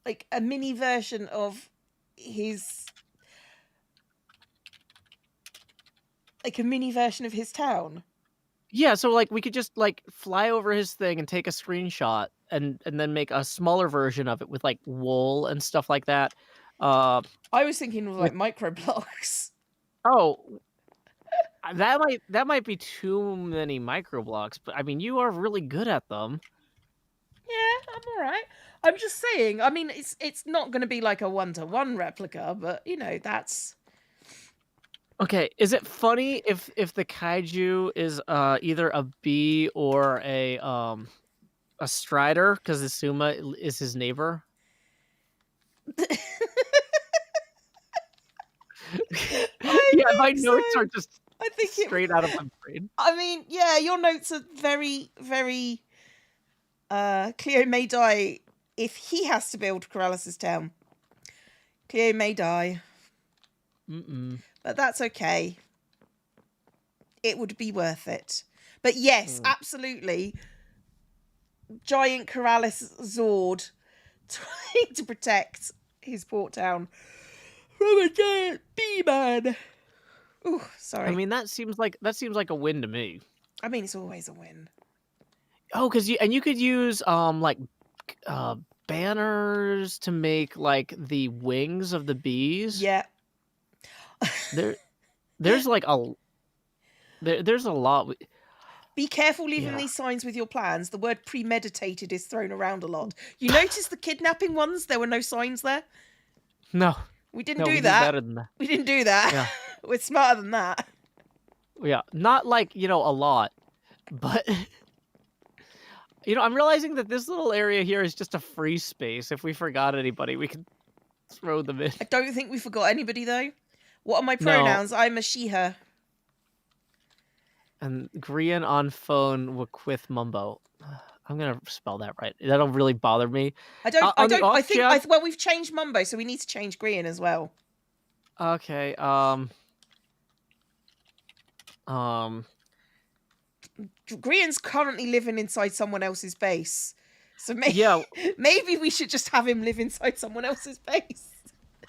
like a mini version of his, like a mini version of his town? yeah, so like we could just like fly over his thing and take a screenshot and then make a smaller version of it with like wool and stuff like that. I was thinking of like micro blocks. Oh, that might be too many micro blocks, but I mean you are really good at them. Yeah, I'm all right. I'm just saying. I mean, it's not going to be like a 1-to-1 replica, but you know that's. Okay, is it funny if the kaiju is either a bee or a strider because Asuma is his neighbor? Yeah, my notes so. are just I think straight out of my brain. I mean, yeah, your notes are very, very. Cleo may die if he has to build Corrales' town. Cleo may die. Mm-mm. But that's okay. It would be worth it. But yes, absolutely. Giant Corrales Zord trying to protect his port town from a giant bee man. Ooh, sorry. I mean that seems like a win to me. I mean, it's always a win. Oh, because you could use like banners to make like the wings of the bees. Yeah. There's like there's a lot. Be careful leaving these signs with your plans. The word premeditated is thrown around a lot. You notice the kidnapping ones? There were no signs there. No, We didn't do we that. did better than that. We didn't do that. Yeah. We're smarter than that. Yeah, not like a lot, but I'm realizing that this little area here is just a free space. If we forgot anybody, we could throw them in. I don't think we forgot anybody though. What are my pronouns? No. I'm a she/her. And Grian on phone with Mumbo. I'm gonna spell that right. That'll really bother me. I think well, we've changed Mumbo, so we need to change Grian as well. Okay. Grian's currently living inside someone else's base, so maybe we should just have him live inside someone else's base.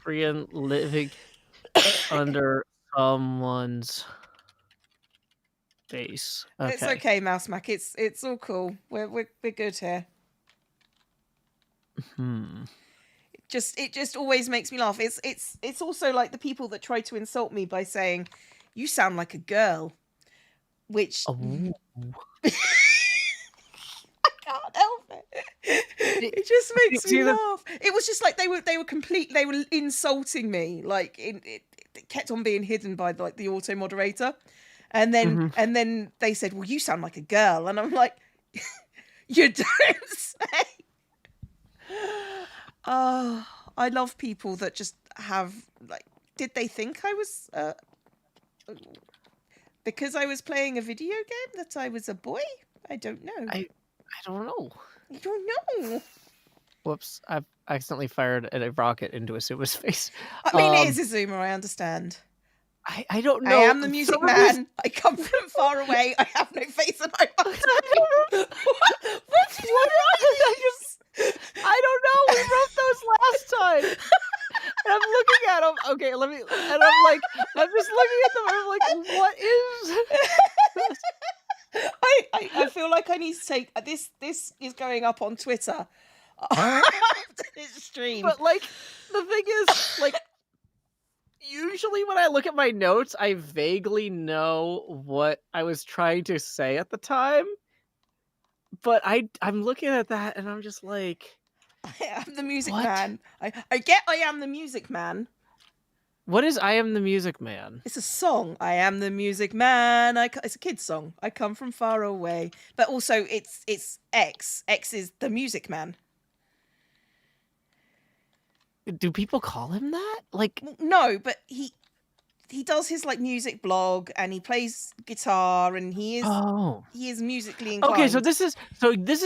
Grian living. under someone's face. It's Okay. okay, Mouse Mac. It's all cool. We're good here. It just always makes me laugh. It's also like the people that try to insult me by saying, "You sound like a girl," which Oh. I can't help it. It just makes me laugh. It was just like they were insulting me. Like it kept on being hidden by like the auto moderator, and then they said, "Well, you sound like a girl," and I'm like, "You don't say." Oh, I love people that just have like. Did they think I was because I was playing a video game that I was a boy? I don't know. I don't know. You don't know. Whoops! I've accidentally fired a rocket into Asuma's face. I mean, it is Azuma. I understand. I don't know. I am the music man. I come from far away. I have no face and I must. What did you write? I don't know. We wrote those last time. And I'm looking at them. Okay, let me. And I'm just looking at them. And I'm like, what is? I feel like I need to take this. This is going up on Twitter after this stream. But like, the thing is, like, usually when I look at my notes, I vaguely know what I was trying to say at the time. But I'm looking at that and I'm just like, I am the music what? man. I get I am the music man. What is I am the music man? It's a song. I am the music man. It's a kid's song. I come from far away. But also it's X. X is the music man. Do people call him that? Like, no, but he does his like music blog and he plays guitar and he is musically inclined. Okay, so this is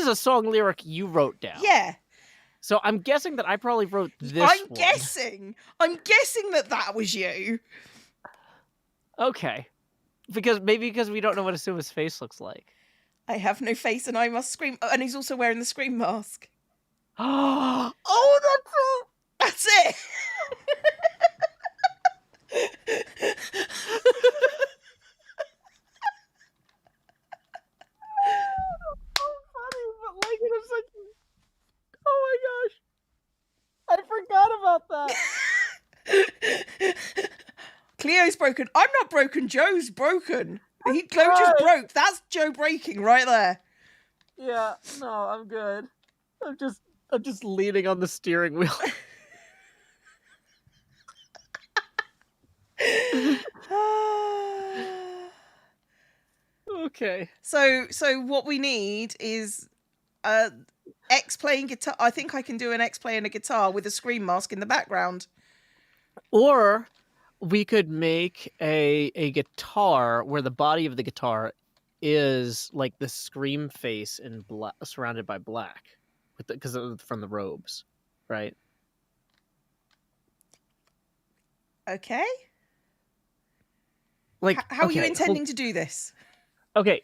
a song lyric you wrote down. Yeah. So I'm guessing that I probably wrote this I'm guessing that was you. Okay. Because we don't know what Asuma's face looks like. I have no face and I must scream. And he's also wearing the scream mask. Oh, that's it. Oh my gosh. I forgot about that. Cleo's broken. I'm not broken. Joe's broken. Chloe just broke. That's Joe breaking right there. Yeah. No, I'm good. I'm just leaning on the steering wheel. Okay. So what we need is X playing guitar. I think I can do an X playing a guitar with a scream mask in the background. Or we could make a guitar where the body of the guitar is like the scream face in black, surrounded by black, because from the robes, right? Okay. Like, how are you intending to do this? Okay.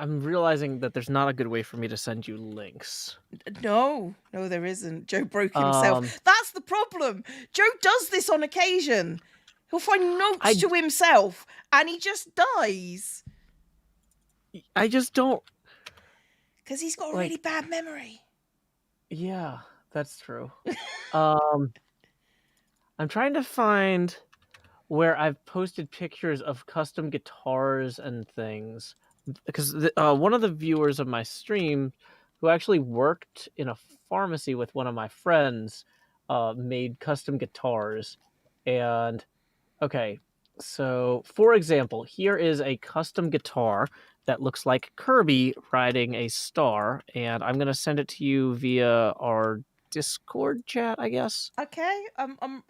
I'm realizing that there's not a good way for me to send you links. No, there isn't. Joe broke himself. That's the problem. Joe does this on occasion. He'll find notes to himself and he just dies. I just don't. Because he's got a really bad memory. Yeah, that's true. I'm trying to find where I've posted pictures of custom guitars and things. Because one of the viewers of my stream, who actually worked in a pharmacy with one of my friends, made custom guitars. And, okay, so, for example, here is a custom guitar that looks like Kirby riding a star. And I'm going to send it to you via our Discord chat, I guess. Okay, I'm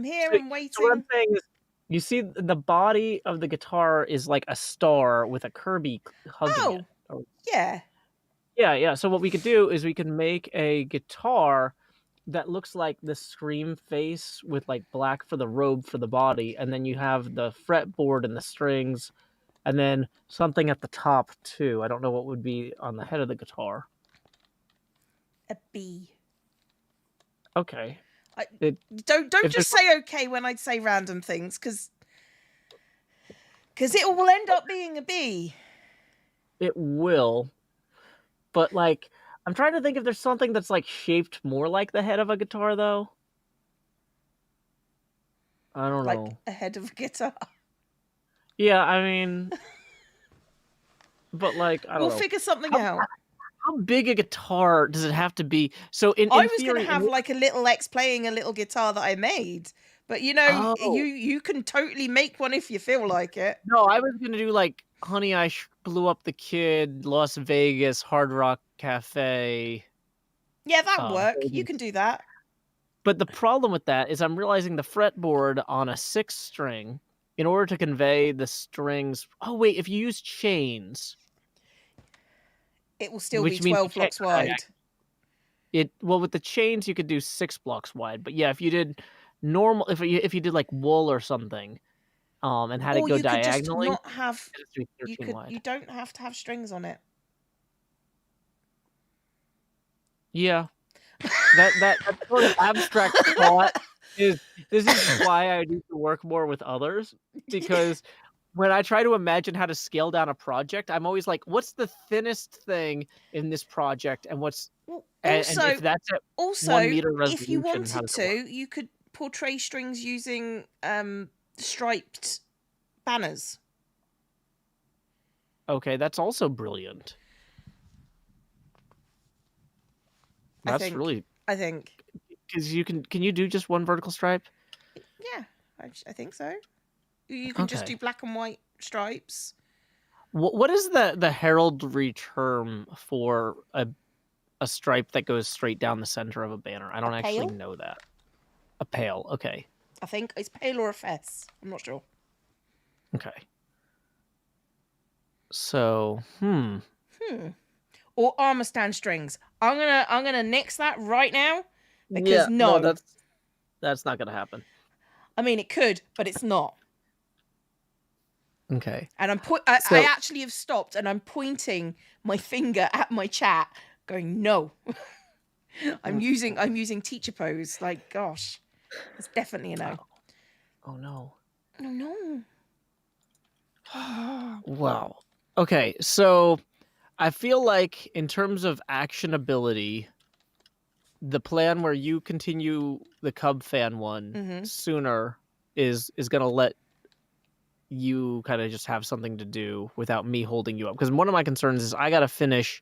here and waiting. So what I'm saying is, you see the body of the guitar is like a star with a Kirby hugging it. Oh, yeah. Yeah. So what we could do is we can make a guitar that looks like the scream face with like black for the robe for the body, and then you have the fretboard and the strings, and then something at the top too. I don't know what would be on the head of the guitar. A bee. Okay. Don't just say okay when I say random things, because it will end up being a B. It will. But, like, I'm trying to think if there's something that's, like, shaped more like the head of a guitar, though. I don't know. Like a head of a guitar. Yeah, I mean... But, like, I don't know. We'll figure something out. How big a guitar does it have to be? So in I was theory, going to have like a little X playing a little guitar that I made, but you know, you can totally make one if you feel like it. No, I was going to do like Honey, I Blew Up the Kid, Las Vegas, Hard Rock Cafe. Yeah, that would work. You can do that. But the problem with that is I'm realizing the fretboard on a 6-string, in order to convey the strings... Oh, wait, if you use chains... It will still be 12 blocks wide. Well, with the chains, you could do 6 blocks wide. But yeah, if you did normal... If you did like wool or something, and had it go diagonally... Or you could just not have... You don't have to have strings on it. Yeah. That sort of abstract thought this is why I need to work more with others, because when I try to imagine how to scale down a project, I'm always like, what's the thinnest thing in this project, and what's and if that's at 1 meter resolution, if you wanted to, you could portray strings using striped banners. Okay, that's also brilliant. I think because you can you do just one vertical stripe? Yeah, I think so. You can just do black and white stripes. What is the heraldry term for a stripe that goes straight down the center of a banner? I don't actually know that. A pale, okay. I think it's pale or a fess. I'm not sure. Okay. So, Or armor stand strings. I'm gonna nix that right now, because no, that's not gonna happen. I mean, it could, but it's not. Okay. And I actually have stopped, and I'm pointing my finger at my chat, going no. I'm using teacher pose. Like, gosh, it's definitely a no. Oh no. Oh no. Wow. Okay, so I feel like in terms of actionability, the plan where you continue the Cub fan one sooner is going to let you kind of just have something to do without me holding you up. Because one of my concerns is I got to finish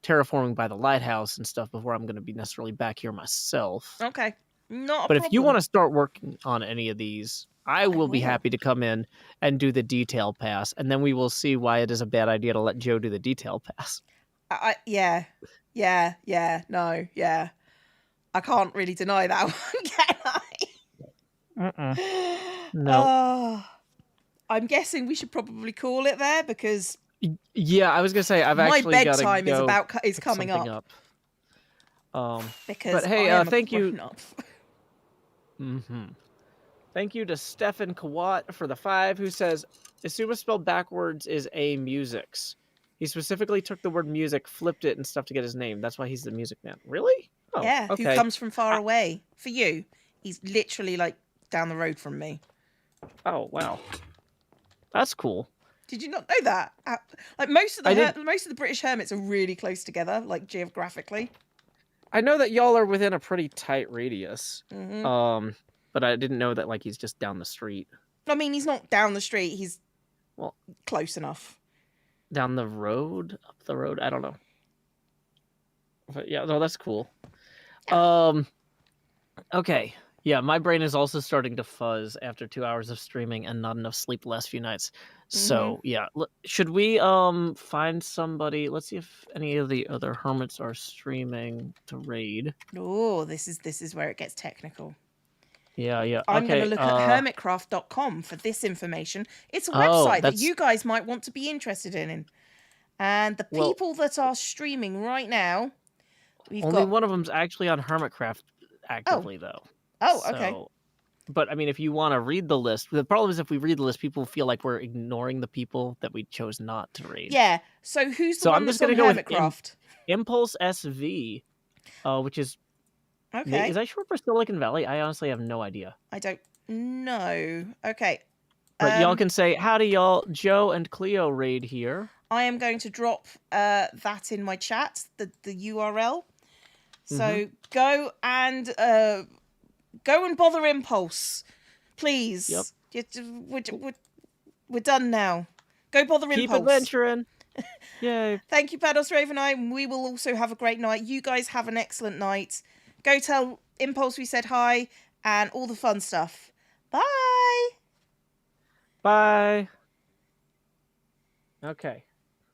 terraforming by the lighthouse and stuff before I'm going to be necessarily back here myself. Okay, not a But problem. if you want to start working on any of these, I will be happy to come in and do the detail pass, and then we will see why it is a bad idea to let Joe do the detail pass. Yeah. I can't really deny that one, can I? No. I'm guessing we should probably call it there, because yeah, I was gonna say my bedtime is coming up. Because but hey, I am thank you. Up. Thank you to Stefan Kawat for the 5, who says, "Asuma spelled backwards is a musics. He specifically took the word music, flipped it, and stuff to get his name. That's why he's the music man." Really? Oh, yeah. Okay. Who comes from far away? For you, he's literally like down the road from me. Oh wow, that's cool. Did you not know that? Like most of the British hermits are really close together, like geographically. I know that y'all are within a pretty tight radius. But I didn't know that like he's just down the street. I mean, he's not down the street. He's close enough. Down the road, up the road. I don't know. But yeah, no, that's cool. Okay. Yeah, my brain is also starting to fuzz after 2 hours of streaming and not enough sleep the last few nights. So yeah, should we find somebody? Let's see if any of the other hermits are streaming to raid. Oh, this is where it gets technical. Yeah. I'm going to look at hermitcraft.com for this information. It's a website that you guys might want to be interested in. And the people that are streaming right now, only one of them's actually on Hermitcraft actively, though. Oh, okay. But I mean, if you want to read the list, the problem is if we read the list, people feel like we're ignoring the people that we chose not to read. Yeah. So who's the one that's on Hermitcraft? Impulse SV, which is Okay. Is that short for Silicon Valley? I honestly have no idea. I don't know. Okay. But y'all can say, howdy y'all, Joe and Cleo raid here. I am going to drop that in my chat, the URL. So go and bother Impulse, please. Yep. We're done now. Go bother Impulse. Keep adventuring. Yay. Thank you, Pados Raveneye. We will also have a great night. You guys have an excellent night. Go tell Impulse we said hi and all the fun stuff. Bye. Bye. Okay.